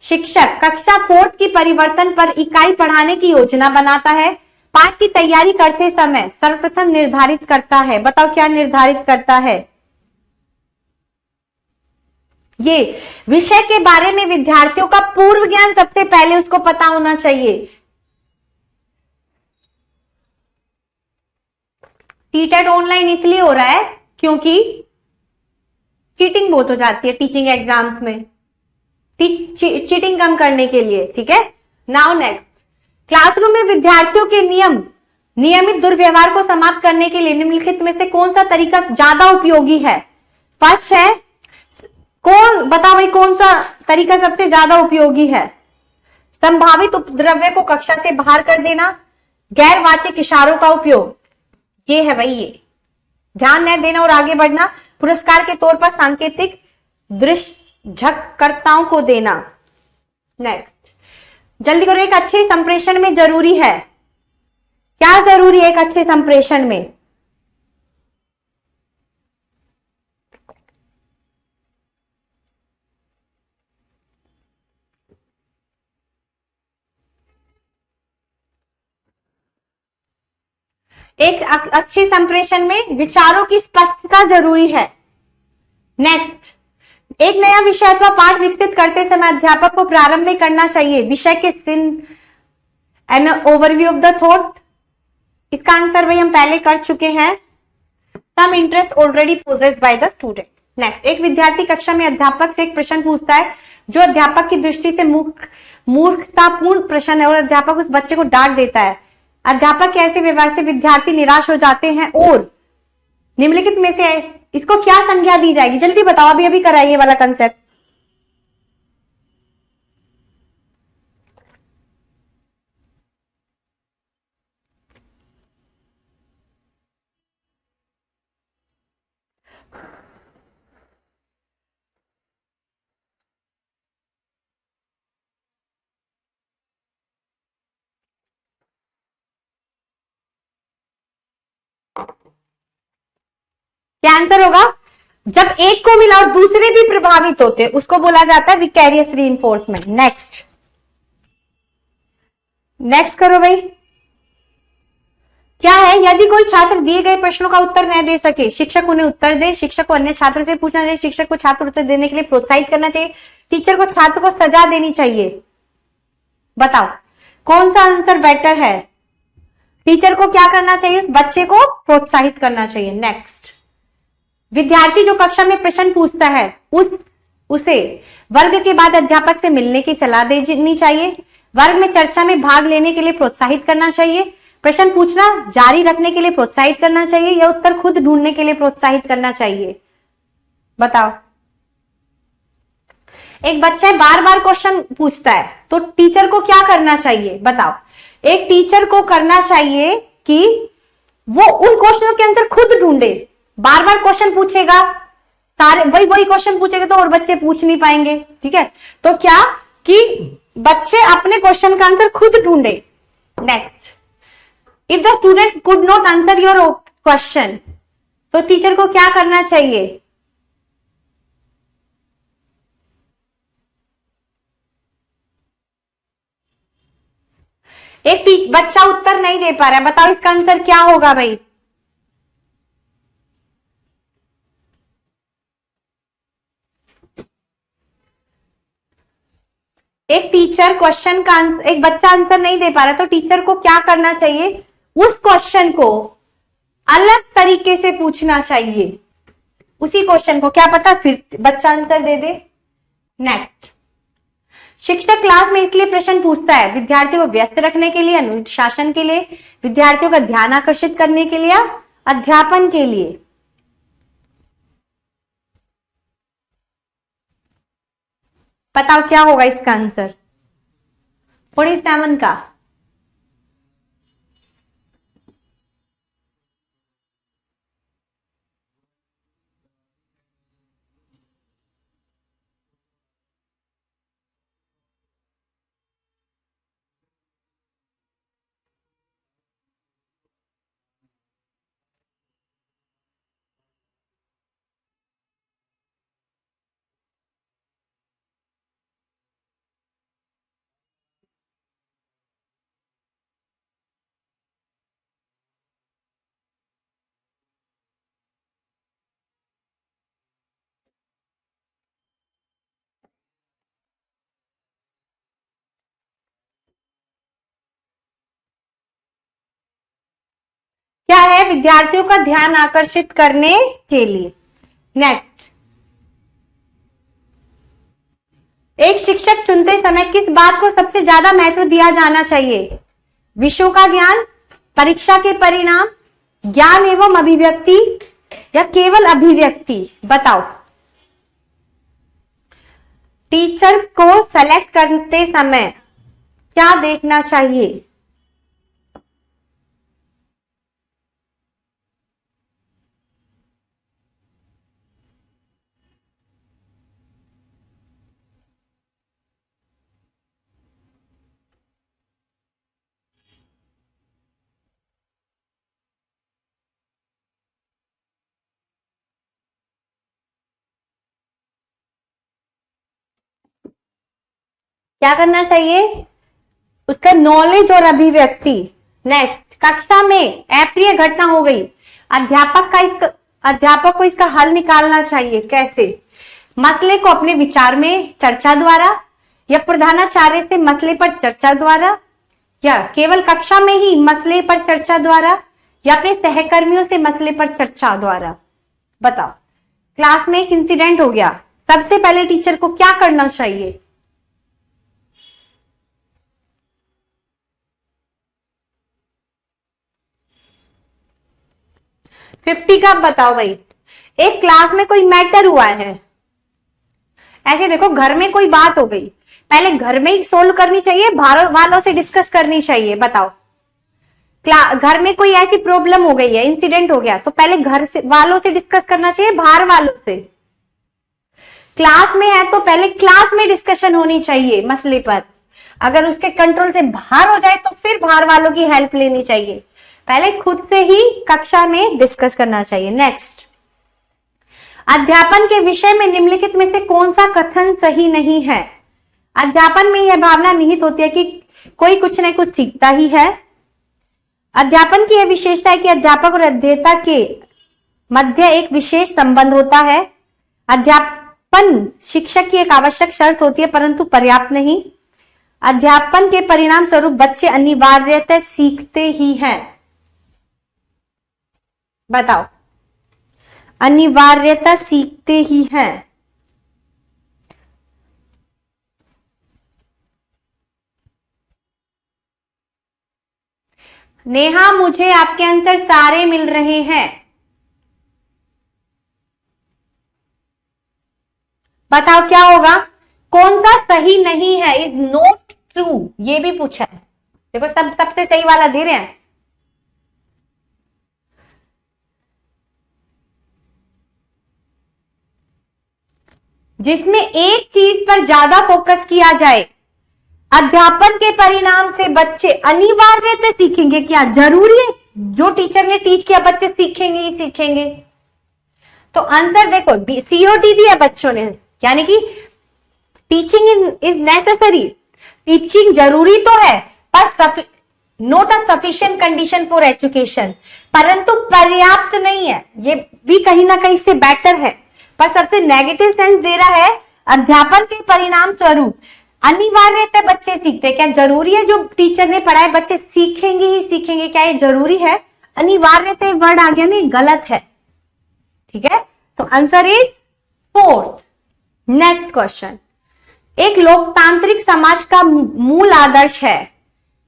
शिक्षक कक्षा 4 की परिवर्तन पर इकाई पढ़ाने की योजना बनाता है। पाठ की तैयारी करते समय सर्वप्रथम निर्धारित करता है, बताओ क्या निर्धारित करता है? ये विषय के बारे में विद्यार्थियों का पूर्व ज्ञान सबसे पहले उसको पता होना चाहिए। टीटेट ऑनलाइन इसलिए हो रहा है क्योंकि चीटिंग बहुत हो जाती है टीचिंग एग्जाम्स में, चीटिंग कम करने के लिए। ठीक है, नाउ नेक्स्ट, क्लासरूम में विद्यार्थियों के नियमित दुर्व्यवहार को समाप्त करने के लिए निम्नलिखित में से कौन सा तरीका ज्यादा उपयोगी है? फर्स्ट है, कौन बताओ भाई कौन सा तरीका सबसे ज्यादा उपयोगी है? संभावित उपद्रव्य को कक्षा से बाहर कर देना, गैरवाचिक इशारों का उपयोग, ये है भाई, ये ध्यान न देना और आगे बढ़ना, पुरस्कार के तौर पर सांकेतिक दृश्य झककर्ताओं को देना। नेक्स्ट, जल्दी करो, एक अच्छे संप्रेषण में जरूरी है, क्या जरूरी है एक अच्छे संप्रेषण में? एक अच्छी संप्रेषण में विचारों की स्पष्टता जरूरी है। नेक्स्ट, एक नया विषय अथवा पाठ विकसित करते समय अध्यापक को प्रारंभ में करना चाहिए विषय के an overview of the thought. इसका आंसर भाई हम पहले कर चुके हैं, some interest already possessed by the student. Next, एक विद्यार्थी कक्षा में अध्यापक से एक प्रश्न पूछता है जो अध्यापक की दृष्टि से मूर्खतापूर्ण प्रश्न है और अध्यापक उस बच्चे को डांट देता है। अध्यापक के ऐसे व्यवहार से विद्यार्थी निराश हो जाते हैं और निम्नलिखित में से इसको क्या संज्ञा दी जाएगी? जल्दी बताओ, अभी अभी कराइए वाला कंसेप्ट। क्या आंसर होगा? जब एक को मिला और दूसरे भी प्रभावित होते उसको बोला जाता है विकैरियस रीइंफोर्समेंट। नेक्स्ट करो भाई। क्या है? यदि कोई छात्र दिए गए प्रश्नों का उत्तर न दे सके, शिक्षक उन्हें उत्तर दे, शिक्षक को अन्य छात्रों से पूछना चाहिए, शिक्षक को छात्र उत्तर देने के लिए प्रोत्साहित करना चाहिए, टीचर को छात्र को सजा देनी चाहिए। बताओ कौन सा आंसर बेटर है? टीचर को क्या करना चाहिए? बच्चे को प्रोत्साहित करना चाहिए। नेक्स्ट, विद्यार्थी जो कक्षा में प्रश्न पूछता है उसे वर्ग के बाद अध्यापक से मिलने की सलाह देनी चाहिए, वर्ग में चर्चा में भाग लेने के लिए प्रोत्साहित करना चाहिए, प्रश्न पूछना जारी रखने के लिए प्रोत्साहित करना चाहिए, या उत्तर खुद ढूंढने के लिए प्रोत्साहित करना चाहिए। बताओ। एक बच्चा बार बार क्वेश्चन पूछता है तो टीचर को क्या करना चाहिए? बताओ। एक टीचर को करना चाहिए कि वो उन क्वेश्चनों के आंसर खुद ढूंढे। बार बार क्वेश्चन पूछेगा, सारे वही क्वेश्चन पूछेगा तो और बच्चे पूछ नहीं पाएंगे। ठीक है, तो क्या कि बच्चे अपने क्वेश्चन का आंसर खुद ढूंढे। Next, if the student could not answer your question, तो टीचर को क्या करना चाहिए? एक बच्चा उत्तर नहीं दे पा रहा है, बताओ इसका आंसर क्या होगा भाई? एक टीचर क्वेश्चन का आंसर, एक बच्चा आंसर नहीं दे पा रहा तो टीचर को क्या करना चाहिए? उस क्वेश्चन को अलग तरीके से पूछना चाहिए। उसी क्वेश्चन को क्या पता फिर बच्चा आंसर दे दे। नेक्स्ट, शिक्षक क्लास में इसलिए प्रश्न पूछता है विद्यार्थियों को व्यस्त रखने के लिए, अनुशासन के लिए, विद्यार्थियों का ध्यान आकर्षित करने के लिए, अध्यापन के लिए। बताओ क्या होगा इसका आंसर? 47 का। क्या है? विद्यार्थियों का ध्यान आकर्षित करने के लिए। नेक्स्ट, एक शिक्षक चुनते समय किस बात को सबसे ज्यादा महत्व दिया जाना चाहिए? विषयों का ज्ञान, परीक्षा के परिणाम, ज्ञान एवं अभिव्यक्ति, या केवल अभिव्यक्ति। बताओ। टीचर को सेलेक्ट करते समय क्या देखना चाहिए? क्या करना चाहिए? उसका नॉलेज और अभिव्यक्ति। नेक्स्ट, कक्षा में अप्रिय घटना हो गई, अध्यापक को इसका हल निकालना चाहिए। कैसे? मसले को अपने विचार में चर्चा द्वारा, या प्रधानाचार्य से मसले पर चर्चा द्वारा, या केवल कक्षा में ही मसले पर चर्चा द्वारा, या अपने सहकर्मियों से मसले पर चर्चा द्वारा। बताओ। क्लास में एक इंसिडेंट हो गया, सबसे पहले टीचर को क्या करना चाहिए? 50 का बताओ भाई। एक क्लास में कोई मैटर हुआ है, ऐसे देखो घर में कोई बात हो गई, पहले घर में ही सोल्व करनी चाहिए, बाहर वालों से डिस्कस करनी चाहिए। बताओ। घर में कोई ऐसी प्रॉब्लम हो गई है, इंसिडेंट हो गया, तो पहले घर से वालों से डिस्कस करना चाहिए, बाहर वालों से। क्लास में है तो पहले क्लास में डिस्कशन होनी चाहिए मसले पर, अगर उसके कंट्रोल से बाहर हो जाए तो फिर बाहर वालों की हेल्प लेनी चाहिए, पहले खुद से ही कक्षा में डिस्कस करना चाहिए। नेक्स्ट, अध्यापन के विषय में निम्नलिखित में से कौन सा कथन सही नहीं है? अध्यापन में यह भावना निहित होती है कि कोई कुछ न कुछ सीखता ही है। अध्यापन की यह विशेषता है कि अध्यापक और अध्येता के मध्य एक विशेष संबंध होता है। अध्यापन शिक्षक की एक आवश्यक शर्त होती है परंतु पर्याप्त नहीं। अध्यापन के परिणाम स्वरूप बच्चे अनिवार्यतः सीखते ही हैं। बताओ, अनिवार्यता सीखते ही हैं। नेहा, मुझे आपके आंसर सारे मिल रहे हैं। बताओ क्या होगा, कौन सा सही नहीं है? इज नॉट ट्रू, ये भी पूछा है। देखो सबसे सही वाला दे रहे हैं। जिसमें एक चीज पर ज्यादा फोकस किया जाए। अध्यापन के परिणाम से बच्चे अनिवार्यतः सीखेंगे। क्या जरूरी है जो टीचर ने टीच किया बच्चे सीखेंगे ही सीखेंगे? तो आंसर देखो, सीओडी दिया बच्चों ने, यानी कि टीचिंग इज नेसेसरी, टीचिंग जरूरी तो है पर not a sufficient condition for education, परंतु पर्याप्त नहीं है। ये भी कहीं ना कहीं से बेटर है, पर सबसे नेगेटिव सेंस दे रहा है। अध्यापन के परिणाम स्वरूप अनिवार्यतः बच्चे सीखते। क्या जरूरी है जो टीचर ने पढ़ाया बच्चे सीखेंगे ही सीखेंगे? क्या ये जरूरी है? अनिवार्यतः वर्ड आ गया नहीं, गलत है। ठीक है, तो answer is 4th। Next question, एक लोकतांत्रिक समाज का मूल आदर्श है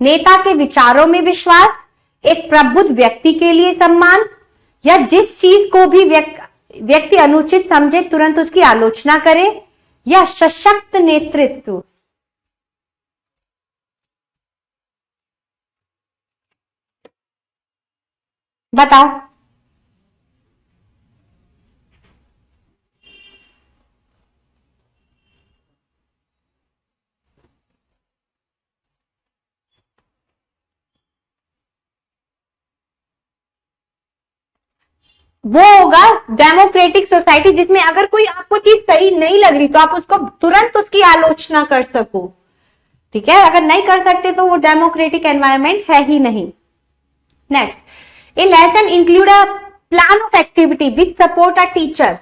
नेता के विचारों में विश्वास, एक प्रबुद्ध व्यक्ति के लिए सम्मान, या जिस चीज को भी व्यक्ति अनुचित समझे तुरंत उसकी आलोचना करे, या सशक्त नेतृत्व। बताओ। वो होगा डेमोक्रेटिक सोसाइटी जिसमें अगर कोई आपको चीज सही नहीं लग रही तो आप उसको तुरंत उसकी आलोचना कर सको। ठीक है, अगर नहीं कर सकते तो वो डेमोक्रेटिक एनवायरनमेंट है ही नहीं। Next, A lesson include a plan of activity which support a teacher.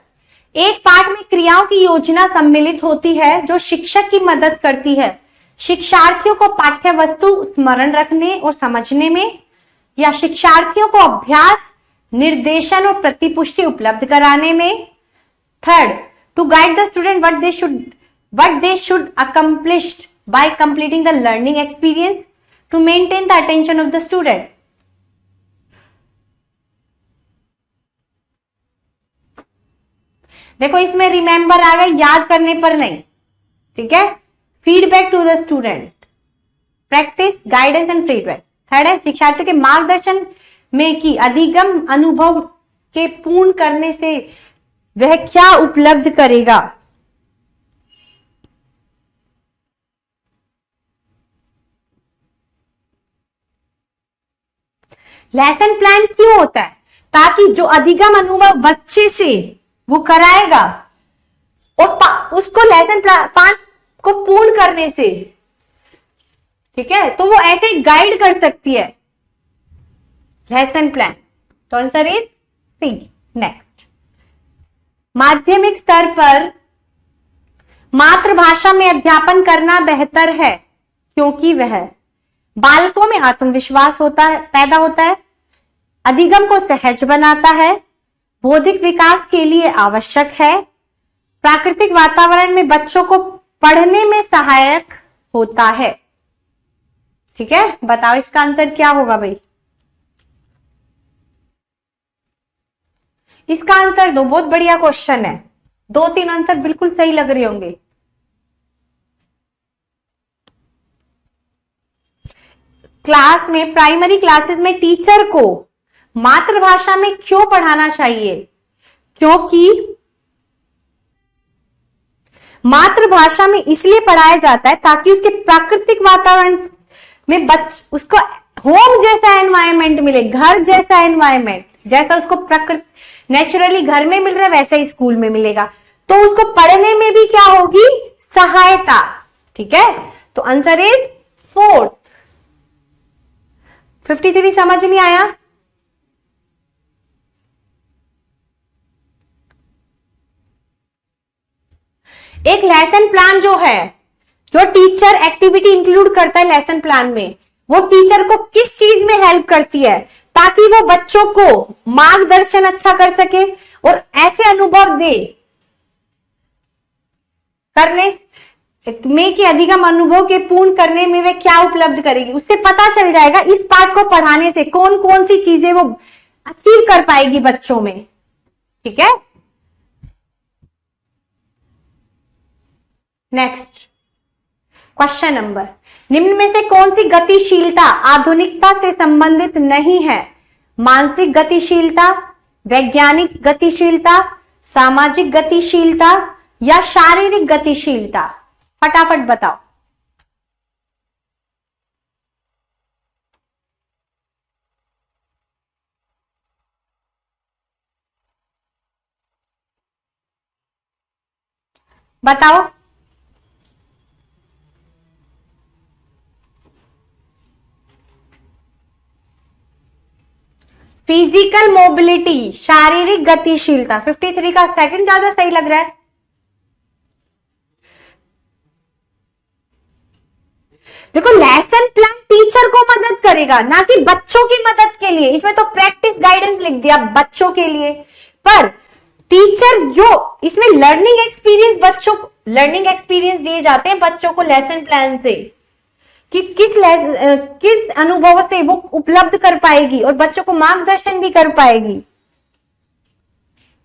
एक पाठ में क्रियाओं की योजना सम्मिलित होती है जो शिक्षक की मदद करती है शिक्षार्थियों को पाठ्य वस्तु स्मरण रखने और समझने में, या शिक्षार्थियों को अभ्यास, निर्देशन और प्रतिपुष्टि उपलब्ध कराने में। Third, to guide the student what they should accomplish by completing the learning experience, to maintain the attention of the student. देखो इसमें रिमेंबर आ गया, याद करने पर नहीं। ठीक है, feedback to the student, practice, guidance and feedback. Third है, शिक्षार्थियों के मार्गदर्शन में कि अधिगम अनुभव के पूर्ण करने से वह क्या उपलब्ध करेगा। लेसन प्लान क्यों होता है? ताकि जो अधिगम अनुभव बच्चे से वो कराएगा और उसको लेसन प्लान को पूर्ण करने से, ठीक है, तो वो ऐसे गाइड कर सकती है लेसन प्लान। तो आंसर इज सी। नेक्स्ट, माध्यमिक स्तर पर मातृभाषा में अध्यापन करना बेहतर है क्योंकि वह बालकों में आत्मविश्वास पैदा होता है, अधिगम को सहज बनाता है, बौद्धिक विकास के लिए आवश्यक है, प्राकृतिक वातावरण में बच्चों को पढ़ने में सहायक होता है। ठीक है, बताओ इसका आंसर क्या होगा भाई? इसका आंसर दो, बहुत बढ़िया क्वेश्चन है। 2-3 आंसर बिल्कुल सही लग रहे होंगे। क्लास में, प्राइमरी क्लासेस में टीचर को मातृभाषा में क्यों पढ़ाना चाहिए? क्योंकि मातृभाषा में इसलिए पढ़ाया जाता है ताकि उसके प्राकृतिक वातावरण में उसको होम जैसा एनवायरनमेंट मिले, घर जैसा एनवायरनमेंट, जैसा उसको नेचुरली घर में मिल रहा है वैसे ही स्कूल में मिलेगा, तो उसको पढ़ने में भी क्या होगी, सहायता। ठीक है, तो आंसर इज 4। 53 समझ नहीं आया? एक लेसन प्लान जो है, जो टीचर एक्टिविटी इंक्लूड करता है लेसन प्लान में, वो टीचर को किस चीज में हेल्प करती है, ताकि वो बच्चों को मार्गदर्शन अच्छा कर सके और ऐसे अनुभव दे करने में कि अधिगम अनुभव के पूर्ण करने में वे क्या उपलब्ध करेगी। उससे पता चल जाएगा इस पाठ को पढ़ाने से कौन कौन सी चीजें वो अचीव कर पाएगी बच्चों में। ठीक है, नेक्स्ट क्वेश्चन नंबर, निम्न में से कौन सी गतिशीलता आधुनिकता से संबंधित नहीं है? मानसिक गतिशीलता, वैज्ञानिक गतिशीलता, सामाजिक गतिशीलता या शारीरिक गतिशीलता? फटाफट बताओ। बताओ। फिजिकल मोबिलिटी, शारीरिक गतिशीलता। 53 का सेकंड ज्यादा सही लग रहा है। देखो, लेसन प्लान टीचर को मदद करेगा, ना कि बच्चों की मदद के लिए। इसमें तो प्रैक्टिस गाइडेंस लिख दिया बच्चों के लिए, पर टीचर जो इसमें लर्निंग एक्सपीरियंस, बच्चों को लर्निंग एक्सपीरियंस दिए जाते हैं बच्चों को लेसन प्लान से, कि किस अनुभव से वो उपलब्ध कर पाएगी और बच्चों को मार्गदर्शन भी कर पाएगी।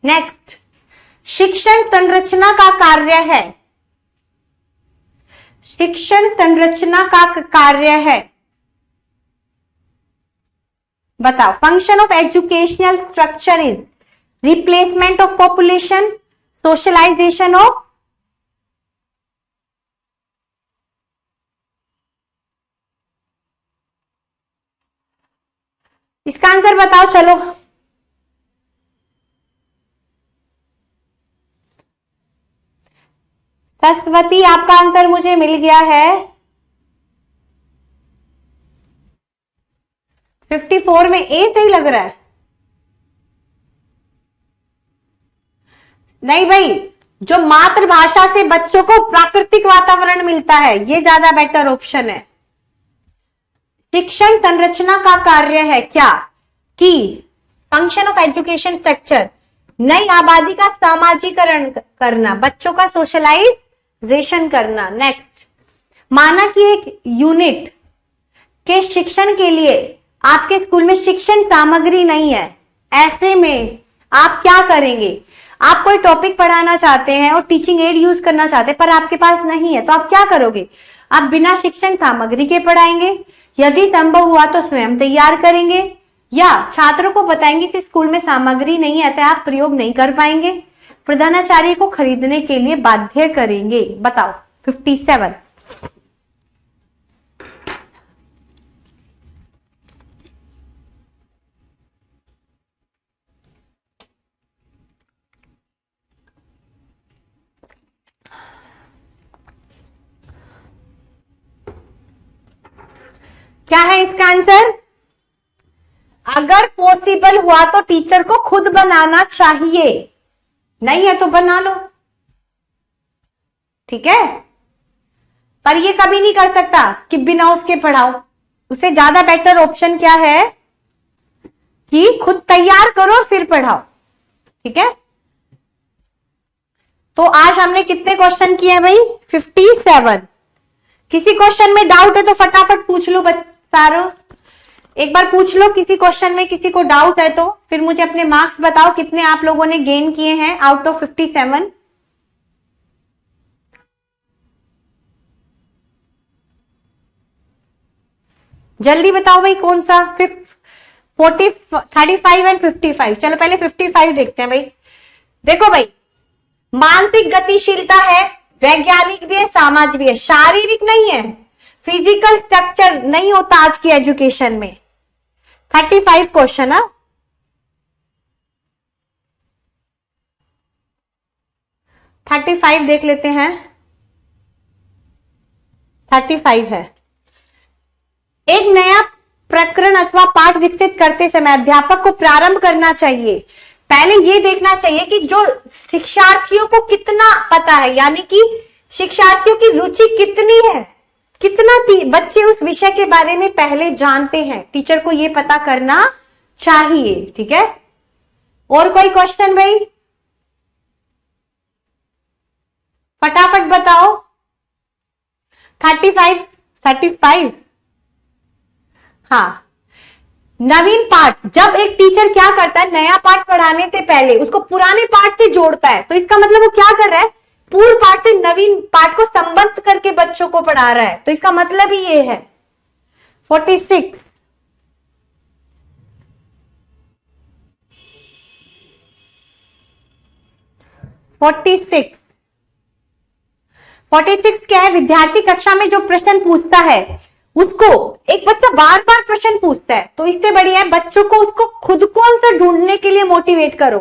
नेक्स्ट, शिक्षण संरचना का कार्य है। शिक्षण संरचना का कार्य है, बताओ। Function of educational structure is replacement of population, socialisation of, इसका आंसर बताओ। चलो, सरस्वती, आपका आंसर मुझे मिल गया है। 54 में ए सही लग रहा है। नहीं भाई, जो मातृभाषा से बच्चों को प्राकृतिक वातावरण मिलता है, ये ज्यादा बेटर ऑप्शन है। शिक्षण संरचना का कार्य है क्या, कि फंक्शन ऑफ एजुकेशन स्ट्रक्चर, नई आबादी का सामाजिकरण करना, बच्चों का सोशलाइजेशन करना। नेक्स्ट, माना कि एक यूनिट के शिक्षण के लिए आपके स्कूल में शिक्षण सामग्री नहीं है, ऐसे में आप क्या करेंगे? आप कोई टॉपिक पढ़ाना चाहते हैं और टीचिंग एड यूज करना चाहते हैं, पर आपके पास नहीं है, तो आप क्या करोगे? आप बिना शिक्षण सामग्री के पढ़ाएंगे, यदि संभव हुआ तो स्वयं तैयार करेंगे, या छात्रों को बताएंगे कि स्कूल में सामग्री नहीं है तो आप प्रयोग नहीं कर पाएंगे, प्रधानाचार्य को खरीदने के लिए बाध्य करेंगे। बताओ। 57, क्या है इसका आंसर? अगर पॉसिबल हुआ तो टीचर को खुद बनाना चाहिए, नहीं है तो बना लो। ठीक है, पर ये कभी नहीं कर सकता कि बिना उसके पढ़ाओ। उससे ज्यादा बेटर ऑप्शन क्या है कि खुद तैयार करो फिर पढ़ाओ। ठीक है, तो आज हमने कितने क्वेश्चन किए हैं भाई? 57। किसी क्वेश्चन में डाउट है तो फटाफट पूछ लो सारो, एक बार पूछ लो किसी क्वेश्चन में किसी को डाउट है तो, फिर मुझे अपने मार्क्स बताओ कितने आप लोगों ने गेन किए हैं आउट ऑफ 57। जल्दी बताओ भाई, कौन सा? 40, 35 एंड 55। चलो पहले 55 देखते हैं भाई। देखो भाई, मानसिक गतिशीलता है, वैज्ञानिक भी है, सामाजिक भी है, शारीरिक नहीं है, फिजिकल स्ट्रक्चर नहीं होता आज की एजुकेशन में। 35 क्वेश्चन है। 35 देख लेते हैं। 35 है, एक नया प्रकरण अथवा पाठ विकसित करते समय अध्यापक को प्रारंभ करना चाहिए। पहले ये देखना चाहिए कि जो शिक्षार्थियों को कितना पता है, यानी कि शिक्षार्थियों की रुचि कितनी है, कितना बच्चे उस विषय के बारे में पहले जानते हैं, टीचर को ये पता करना चाहिए। ठीक है, और कोई क्वेश्चन भाई? फटाफट बताओ। 35 हाँ, नवीन पाठ, जब एक टीचर क्या करता है, नया पाठ पढ़ाने से पहले उसको पुराने पाठ से जोड़ता है, तो इसका मतलब वो क्या कर रहा है, पूर्व पाठ से नवीन पाठ को संबद्ध करके बच्चों को पढ़ा रहा है, तो इसका मतलब ही ये है। 46 क्या है, विद्यार्थी कक्षा में जो प्रश्न पूछता है उसको एक बच्चा बार बार प्रश्न पूछता है, तो इससे बढ़िया है बच्चों को उसको खुद को आंसर ढूंढने के लिए मोटिवेट करो।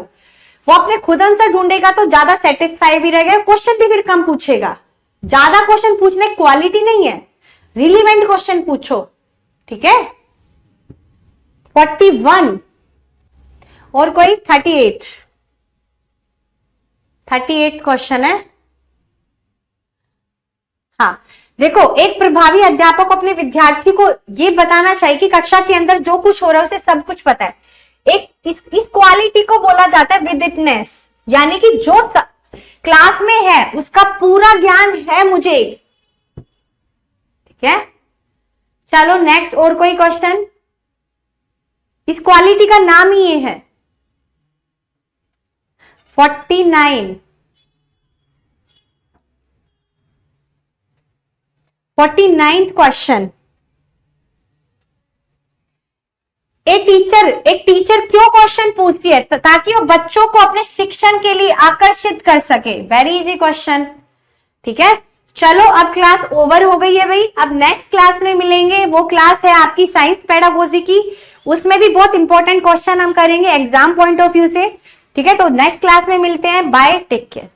वो अपने खुद आंसर ढूंढेगा तो ज्यादा सेटिस्फाई भी रहेगा, क्वेश्चन भी फिर कम पूछेगा। ज्यादा क्वेश्चन पूछने क्वालिटी नहीं है, रिलीवेंट क्वेश्चन पूछो। ठीक है, 41 और कोई? 38 क्वेश्चन है। हाँ देखो, एक प्रभावी अध्यापक अपने विद्यार्थी को ये बताना चाहिए कि कक्षा के अंदर जो कुछ हो रहा है उसे सब कुछ पता है। एक इस क्वालिटी को बोला जाता है विदिटनेस, यानी कि जो क्लास में है उसका पूरा ज्ञान है मुझे। ठीक है, चलो नेक्स्ट, और कोई क्वेश्चन? इस क्वालिटी का नाम ही ये है। 49th क्वेश्चन, एक टीचर क्यों क्वेश्चन पूछती है? ताकि वो बच्चों को अपने शिक्षण के लिए आकर्षित कर सके। Very easy question. ठीक है, चलो अब क्लास ओवर हो गई है भाई। अब नेक्स्ट क्लास में मिलेंगे, वो क्लास है आपकी साइंस पेडागोजी की, उसमें भी बहुत इंपॉर्टेंट क्वेश्चन हम करेंगे एग्जाम पॉइंट ऑफ व्यू से। ठीक है, तो नेक्स्ट क्लास में मिलते हैं, बाय, टेक केयर।